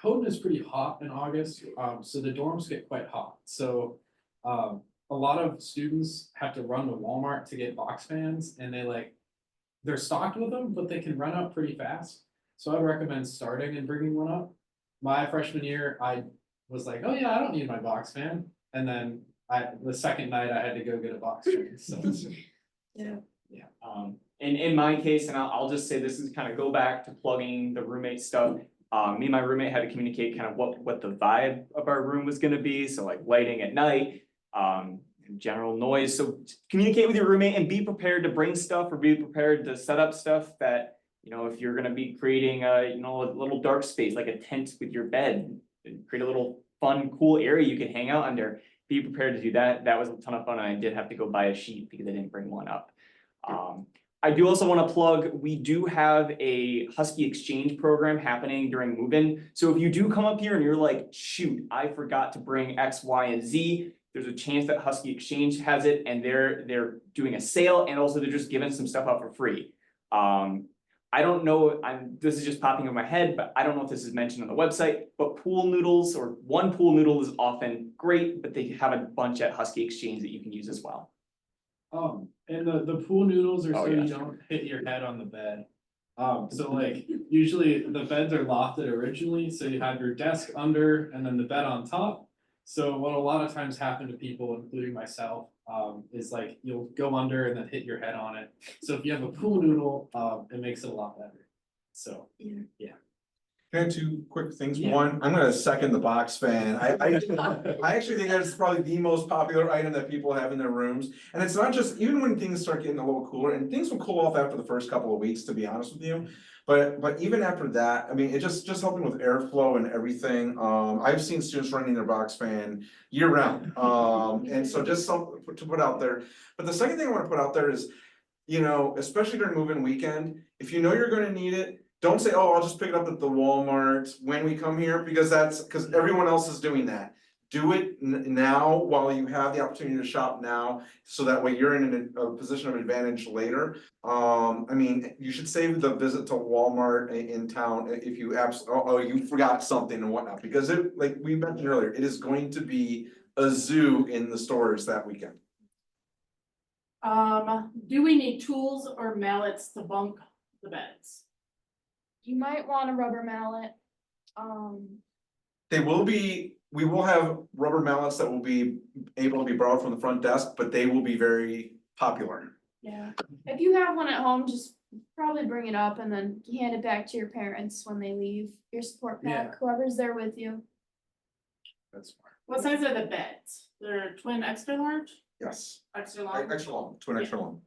Houghton is pretty hot in August, so the dorms get quite hot. So a lot of students have to run to Walmart to get box fans and they're stocked with them, but they can run out pretty fast. So I'd recommend starting and bringing one up. My freshman year, I was like, oh yeah, I don't need my box fan. And then the second night I had to go get a box fan, so. Yeah. Yeah. In my case, and I'll just say this is kind of go back to plugging the roommate stuff. Me and my roommate had to communicate kind of what the vibe of our room was gonna be, so like lighting at night, general noise. So communicate with your roommate and be prepared to bring stuff or be prepared to set up stuff that, you know, if you're gonna be creating a little dark space, like a tent with your bed, and create a little fun, cool area you can hang out under. Be prepared to do that. That was a ton of fun. I did have to go buy a sheet because I didn't bring one up. I do also want to plug, we do have a Husky exchange program happening during move-in. So if you do come up here and you're like, shoot, I forgot to bring X, Y, and Z, there's a chance that Husky Exchange has it and they're doing a sale and also they're just giving some stuff out for free. I don't know, this is just popping in my head, but I don't know if this is mentioned on the website, but pool noodles or one pool noodle is often great, but they have a bunch at Husky Exchange that you can use as well. And the pool noodles are Oh, so yeah. you don't hit your head on the bed. So like usually the beds are lofted originally, so you have your desk under and then the bed on top. So what a lot of times happen to people, including myself, is like you'll go under and then hit your head on it. So if you have a pool noodle, it makes it a lot better. So, Yeah. yeah. Can I have two quick things? Yeah. One, I'm gonna second the box fan. I actually think that's probably the most popular item that people have in their rooms. And it's not just, even when things start getting a little cooler, and things will cool off after the first couple of weeks, to be honest with you. But even after that, I mean, it just helping with airflow and everything. I've seen students running their box fan year round. And so just something to put out there. But the second thing I wanna put out there is, you know, especially during move-in weekend, if you know you're gonna need it, don't say, oh, I'll just pick it up at the Walmart when we come here, because because everyone else is doing that. Do it now while you have the opportunity to shop now, so that way you're in a position of advantage later. I mean, you should save the visit to Walmart in town if you you forgot something and whatnot, because it, like we mentioned earlier, it is going to be a zoo in the stores that weekend. Do we need tools or mallets to bunk the beds? You might want a rubber mallet. We will have rubber mallets that will be able to be borrowed from the front desk, but they will be very popular. Yeah, if you have one at home, just probably bring it up and then hand it back to your parents when they leave your support pack, whoever's there with you. That's smart. What size are the beds? They're twin extra large, Yes, extra long? extra long, twin extra long.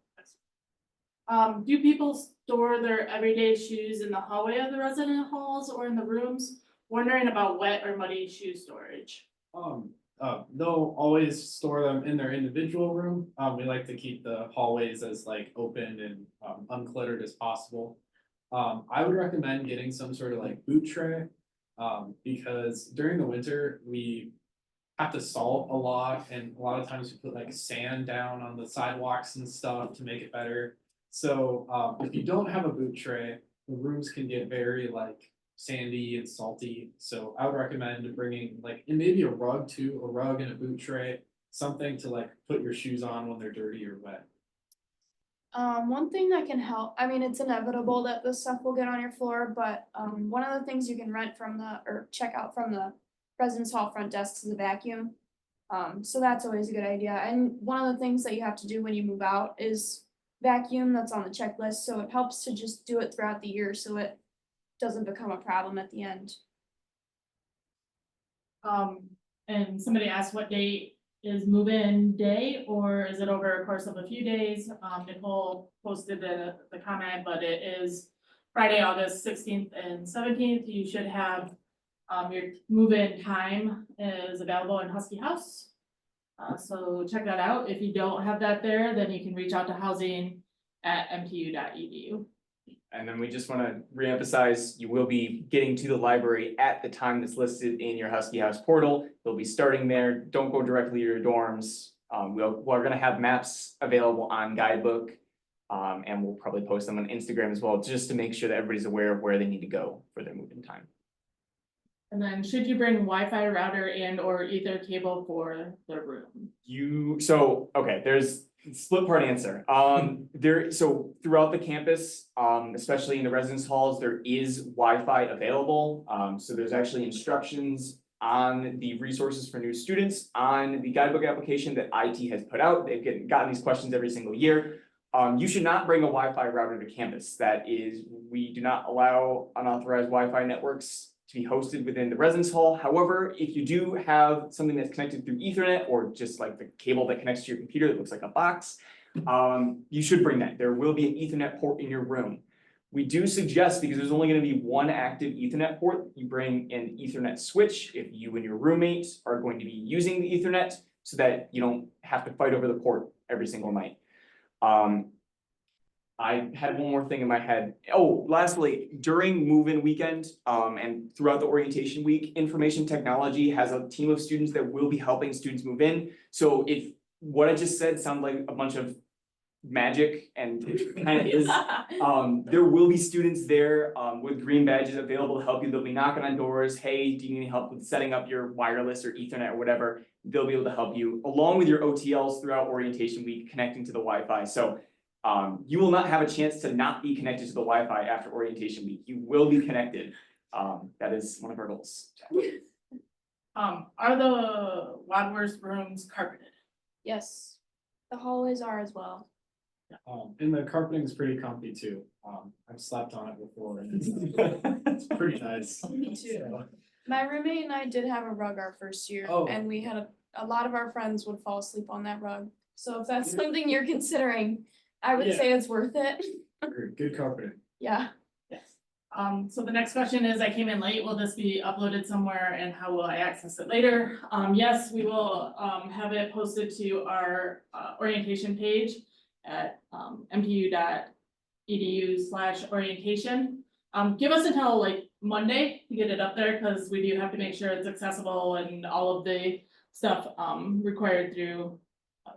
Do people store their everyday shoes in the hallway of the resident halls or in the rooms? Wondering about wet or muddy shoe storage. They'll always store them in their individual room. We like to keep the hallways as like open and uncluttered as possible. I would recommend getting some sort of like boot tray. Because during the winter, we have to salt a lot, and a lot of times we put like sand down on the sidewalks and stuff to make it better. So if you don't have a boot tray, the rooms can get very like sandy and salty. So I would recommend bringing like, and maybe a rug too, a rug and a boot tray, something to like put your shoes on when they're dirty or wet. One thing that can help, I mean, it's inevitable that this stuff will get on your floor, but one of the things you can rent from or check out from the residence hall front desks is a vacuum. So that's always a good idea. And one of the things that you have to do when you move out is vacuum. That's on the checklist. So it helps to just do it throughout the year so it doesn't become a problem at the end. And somebody asked what date is move-in day, or is it over a course of a few days? Nicole posted the comment, but it is Friday, August 16th and 17th. You should have your move-in time is available in Husky House. So check that out. If you don't have that there, then you can reach out to housing at mtu.edu. And then we just want to reemphasize, you will be getting to the library at the time that's listed in your Husky House portal. They'll be starting there. Don't go directly to your dorms. We're gonna have maps available on Guidebook. And we'll probably post them on Instagram as well, just to make sure that everybody's aware of where they need to go for their move-in time. And then should you bring Wi-Fi router and or ether cable for the room? Okay, there's split part answer. So throughout the campus, especially in the residence halls, there is Wi-Fi available. So there's actually instructions on the resources for new students on the Guidebook application that IT has put out. They've gotten these questions every single year. You should not bring a Wi-Fi router to campus. We do not allow unauthorized Wi-Fi networks to be hosted within the residence hall. However, if you do have something that's connected through Ethernet or just like the cable that connects to your computer that looks like a box, you should bring that. There will be an Ethernet port in your room. We do suggest, because there's only going to be one active Ethernet port, you bring an Ethernet switch if you and your roommate are going to be using the Ethernet, so that you don't have to fight over the port every single night. I had one more thing in my head. Oh, lastly, during move-in weekend, and throughout the orientation week, information technology has a team of students that will be helping students move in. So if what I just said sounds like a bunch of magic, and it kind of is, there will be students there, with green badges available to help you. They'll be knocking on doors. Hey, do you need any help with setting up your wireless or Ethernet or whatever? They'll be able to help you, along with your OTLs throughout orientation week, connecting to the Wi-Fi. So you will not have a chance to not be connected to the Wi-Fi after orientation week. You will be connected. That is one of our goals. Are the Wadworth rooms carpeted? Yes, the hallways are as well. And the carpeting is pretty comfy too. I've slept on it before and it's pretty nice. Me too. So, My roommate and I did have a rug our first year, Oh. and we had a lot of our friends would fall asleep on that rug. So if that's something you're considering, I would Yeah. say it's worth it. Good carpeting. Yeah. Yes. So the next question is, I came in late, will this be uploaded somewhere and how will I access it later? Yes, we will, have it posted to our, orientation page at, mpu.edu/orientation. Give us until like Monday to get it up there, because we do have to make sure it's accessible and all of the stuff, required through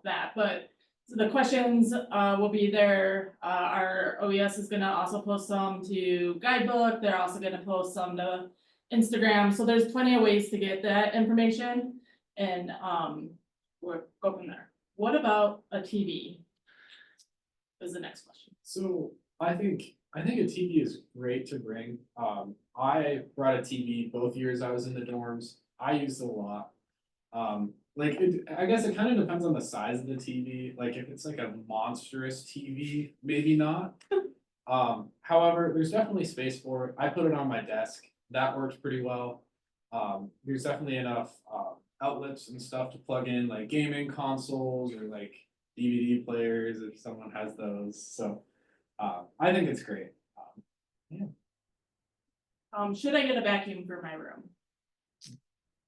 that, but so the questions will be there. Our OES is gonna also post some to Guidebook. They're also gonna post some to Instagram. So there's plenty of ways to get that information. And we'll go from there. What about a TV? Is the next question. So I think a TV is great to bring. I brought a TV both years I was in the dorms. I used it a lot. I guess it kind of depends on the size of the TV. Like if it's like a monstrous TV, maybe not. However, there's definitely space for it. I put it on my desk. That works pretty well. There's definitely enough outlets and stuff to plug in, like gaming consoles or like DVD players if someone has those. So I think it's great. Should I get a vacuum for my room?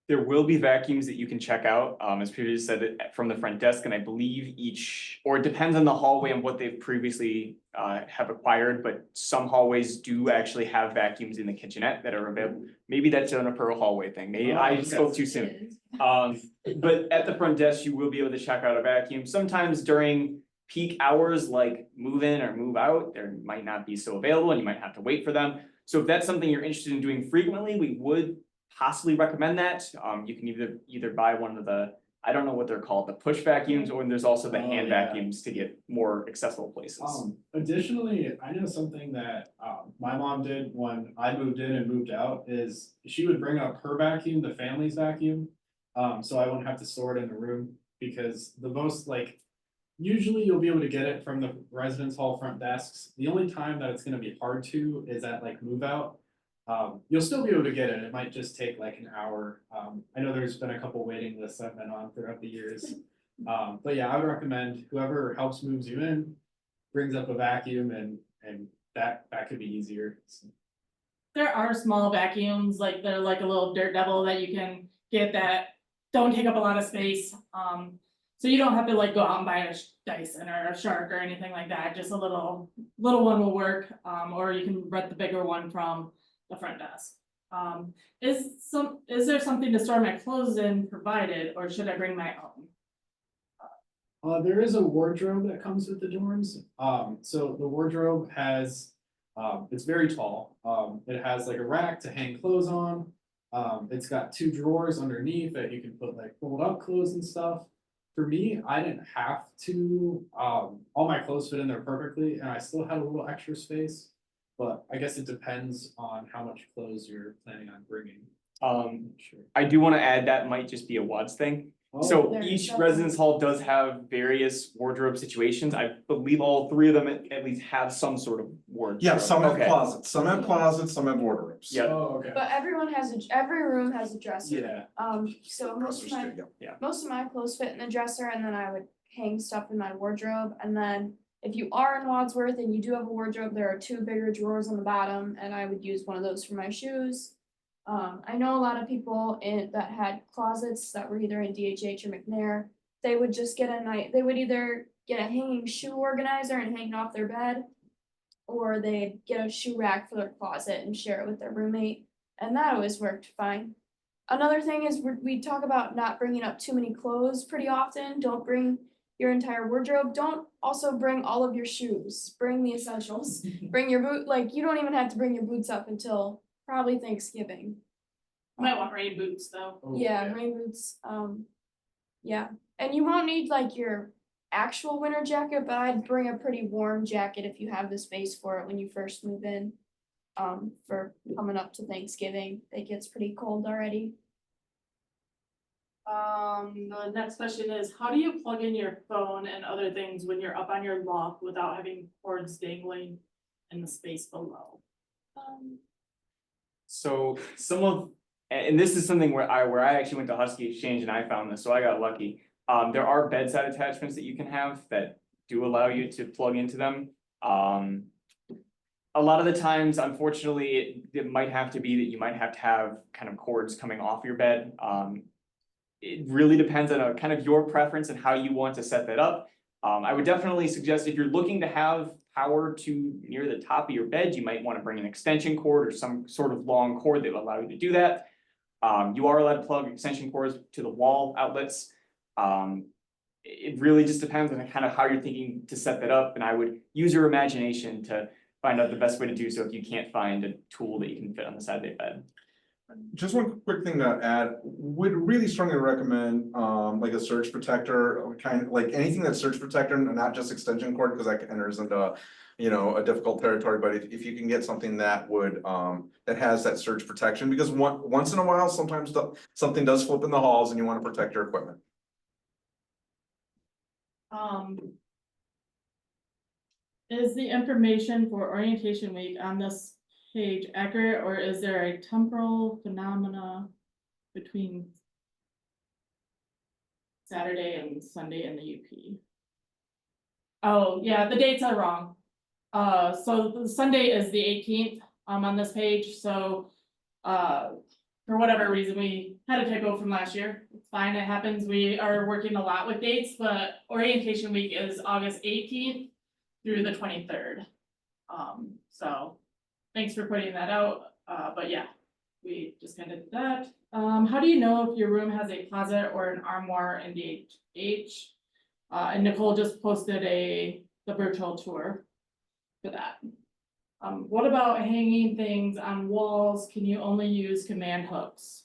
There will be vacuums that you can check out, as previously said, from the front desk, and I believe or it depends on the hallway and what they've previously have acquired, but some hallways do actually have vacuums in the kitchenette that are available. Maybe that's on a per hallway thing, maybe I spoke too soon. But at the front desk, you will be able to check out a vacuum. Sometimes during peak hours, like move in or move out, there might not be so available and you might have to wait for them. So if that's something you're interested in doing frequently, we would possibly recommend that. You can either buy one of the, I don't know what they're called, the push vacuums, or there's also the hand vacuums to get more accessible places. Additionally, I know something that my mom did when I moved in and moved out is she would bring up her vacuum, the family's vacuum. So I wouldn't have to store it in the room, because the most usually you'll be able to get it from the residence hall front desks. The only time that it's gonna be hard to is at like move out. You'll still be able to get it. It might just take like an hour. I know there's been a couple waiting lists I've been on throughout the years. But yeah, I would recommend whoever helps moves you in, brings up a vacuum and that could be easier. So, There are small vacuums, like they're like a little dirt devil that you can get that don't take up a lot of space. So you don't have to like go out and buy a Dyson or a Shark or anything like that. Just a little one will work. Or you can rent the bigger one from the front desk. Is there something to store my clothes in provided, or should I bring my own? there is a wardrobe that comes with the dorms. So the wardrobe has, it's very tall. It has like a rack to hang clothes on. It's got 2 drawers underneath that you can put like fold up clothes and stuff. For me, I didn't have to, all my clothes fit in there perfectly and I still had a little extra space. But I guess it depends on how much clothes you're planning on bringing. Sure. I do want to add that might just be a WUDS thing. So There each you go. residence hall does have various wardrobe situations. I believe all 3 of them at least have some sort of wardrobe. Yeah, some have Okay. closets, some have wardrobes. Yeah. Oh, okay. But every room has a dresser. Yeah. So most Dressers of too, yeah. most of my clothes fit in the dresser, and then I would hang stuff in my wardrobe. And then if you are in Wadsworth and you do have a wardrobe, there are 2 bigger drawers on the bottom, and I would use one of those for my shoes. I know a lot of people that had closets that were either in DHH or McNair. They would just they would either get a hanging shoe organizer and hang it off their bed, or they'd get a shoe rack for their closet and share it with their roommate, and that always worked fine. Another thing is we talk about not bringing up too many clothes pretty often. Don't bring your entire wardrobe. Don't also bring all of your shoes. Bring the essentials. Bring your boot. Like, you don't even have to bring your boots up until probably Thanksgiving. Might want rain boots though. Oh, Yeah, rain boots. Yeah, and you won't need like your actual winter jacket, but I'd bring a pretty warm jacket if you have the space for it when you first move in. For coming up to Thanksgiving, it gets pretty cold already. The next question is, how do you plug in your phone and other things when you're up on your loft without having cords dangling in the space below? So some of, and this is something where I actually went to Husky Exchange and I found this, so I got lucky. There are bedside attachments that you can have that do allow you to plug into them. A lot of the times, unfortunately, it might have to be that you might have to have kind of cords coming off your bed. It really depends on kind of your preference and how you want to set that up. I would definitely suggest if you're looking to have power to near the top of your bed, you might want to bring an extension cord or some sort of long cord that will allow you to do that. You are allowed to plug extension cords to the wall outlets. It really just depends on kind of how you're thinking to set that up, and I would use your imagination to find out the best way to do so if you can't find a tool that you can fit on the side of the bed. Just one quick thing to add, would really strongly recommend like a surge protector, kind of like anything that's surge protector and not just extension cord, because that enters into, you know, a difficult territory. But if you can get something that would that has that surge protection, because once in a while, sometimes something does flip in the halls and you want to protect your equipment. Is the information for orientation week on this page accurate, or is there a temporal phenomena between Saturday and Sunday in the UP? Oh, yeah, the dates are wrong. So the Sunday is the 18th, on this page, so, for whatever reason, we had a typo from last year. It's fine, it happens, we are working a lot with dates, but orientation week is August 18th through the 23rd. So thanks for pointing that out, but yeah, we just kind of did that. How do you know if your room has a closet or an armoire in DH? And Nicole just posted the virtual tour for that. What about hanging things on walls? Can you only use command hooks?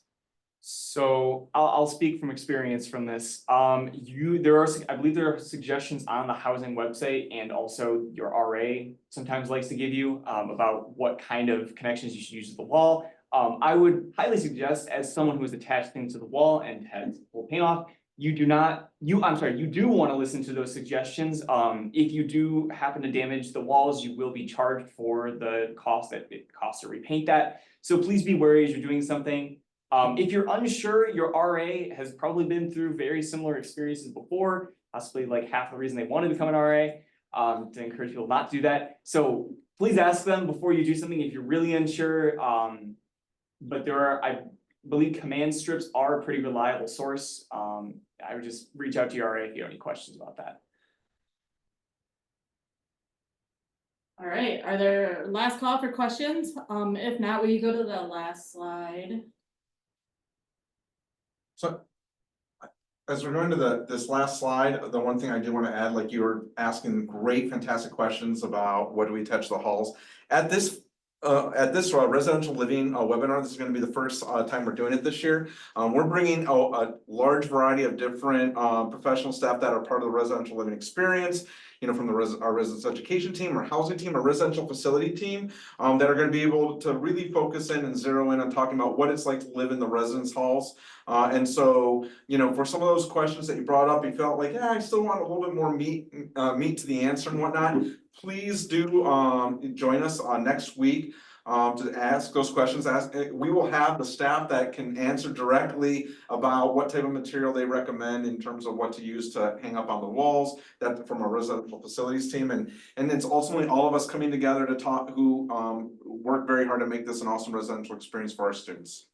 So I'll speak from experience from this. I believe there are suggestions on the housing website, and also your RA sometimes likes to give you about what kind of connections you should use to the wall. I would highly suggest, as someone who has attached things to the wall and has full paint off, you do want to listen to those suggestions. If you do happen to damage the walls, you will be charged for the cost that it costs to repaint that. So please be wary as you're doing something. If you're unsure, your RA has probably been through very similar experiences before, possibly like half the reason they wanted to become an RA, to encourage people not to do that. So please ask them before you do something if you're really unsure. But I believe command strips are a pretty reliable source. I would just reach out to your RA if you have any questions about that. All right, are there last call for questions? If not, will you go to the last slide? So as we're going to this last slide, the one thing I do want to add, like you were asking great, fantastic questions about what do we touch the halls. At this residential living webinar, this is going to be the first time we're doing it this year. We're bringing a large variety of different professional staff that are part of the residential living experience, you know, from our residence education team, our housing team, our residential facility team, that are going to be able to really focus in and zero in on talking about what it's like to live in the residence halls. And so, you know, for some of those questions that you brought up, you felt like, yeah, I still want a little bit more meat to the answer and whatnot. Please do join us next week to ask those questions. We will have the staff that can answer directly about what type of material they recommend in terms of what to use to hang up on the walls, that from our residential facilities team. And it's ultimately all of us coming together to talk, who work very hard to make this an awesome residential experience for our students.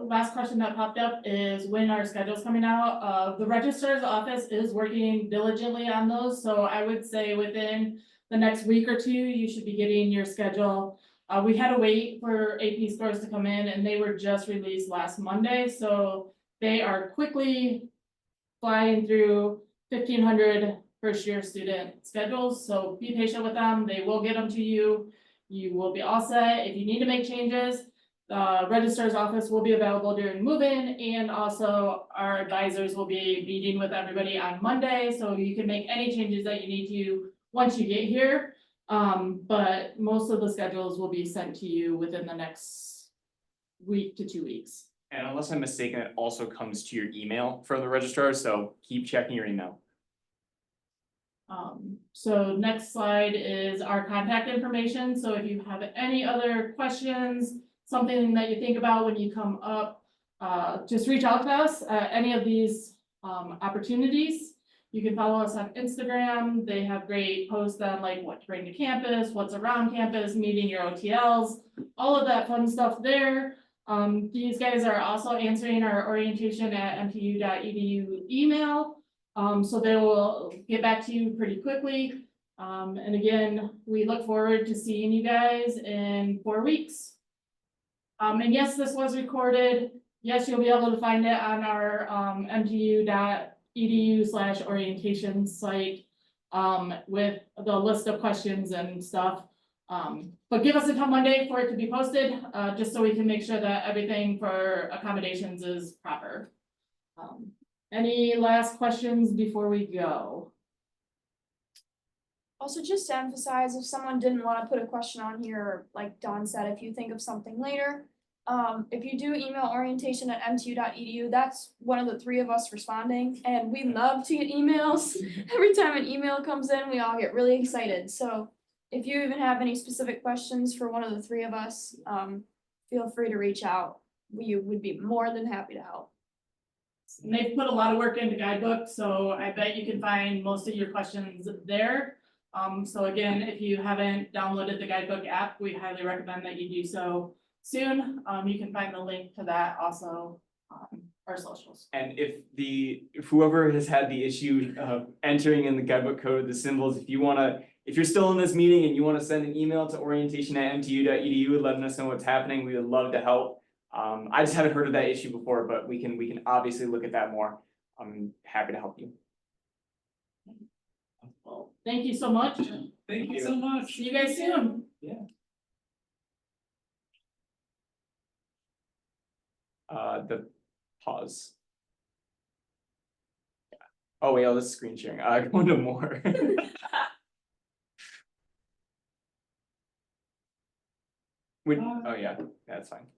Last question that popped up is when our schedule's coming out. The registrar's office is working diligently on those, so I would say within the next week or two, you should be getting your schedule. We had to wait for AP scores to come in, and they were just released last Monday, so they are quickly flying through 1,500 first-year student schedules, so be patient with them. They will get them to you. You will be all set. If you need to make changes, the registrar's office will be available during move-in, and also our advisors will be meeting with everybody on Monday, so you can make any changes that you need to once you get here. But most of the schedules will be sent to you within the next week to 2 weeks. And unless I'm mistaken, it also comes to your email from the registrar, so keep checking your email. So next slide is our contact information, so if you have any other questions, something that you think about when you come up, just reach out to us at any of these, opportunities. You can follow us on Instagram, they have great posts on like what to bring to campus, what's around campus, meeting your OTLs, all of that fun stuff there. These guys are also answering our orientation@mtu.edu email. So they will get back to you pretty quickly. And again, we look forward to seeing you guys in 4 weeks. And yes, this was recorded. Yes, you'll be able to find it on our mtu.edu/orientation site with the list of questions and stuff. But give us until Monday for it to be posted, just so we can make sure that everything for accommodations is proper. Any last questions before we go? Also, just to emphasize, if someone didn't want to put a question on here, like Dawn said, if you think of something later, if you do email orientation@mtu.edu, that's one of the 3 of us responding, and we love to get emails. Every time an email comes in, we all get really excited, so if you even have any specific questions for one of the 3 of us, feel free to reach out. We would be more than happy to help. And they've put a lot of work into guidebook, so I bet you can find most of your questions there. So again, if you haven't downloaded the guidebook app, we highly recommend that you do so soon. You can find the link to that also on our socials. And if whoever has had the issue of entering in the guidebook code, the symbols, if you're still in this meeting and you wanna send an email to orientation@mtu.edu and letting us know what's happening, we would love to help. I just haven't heard of that issue before, but we can obviously look at that more. I'm happy to help you. Well, thank you so much. Thank you so much. See you guys soon. Yeah. The pause. Yeah. Oh wait, this is screen sharing. Go into more. Oh yeah, that's fine.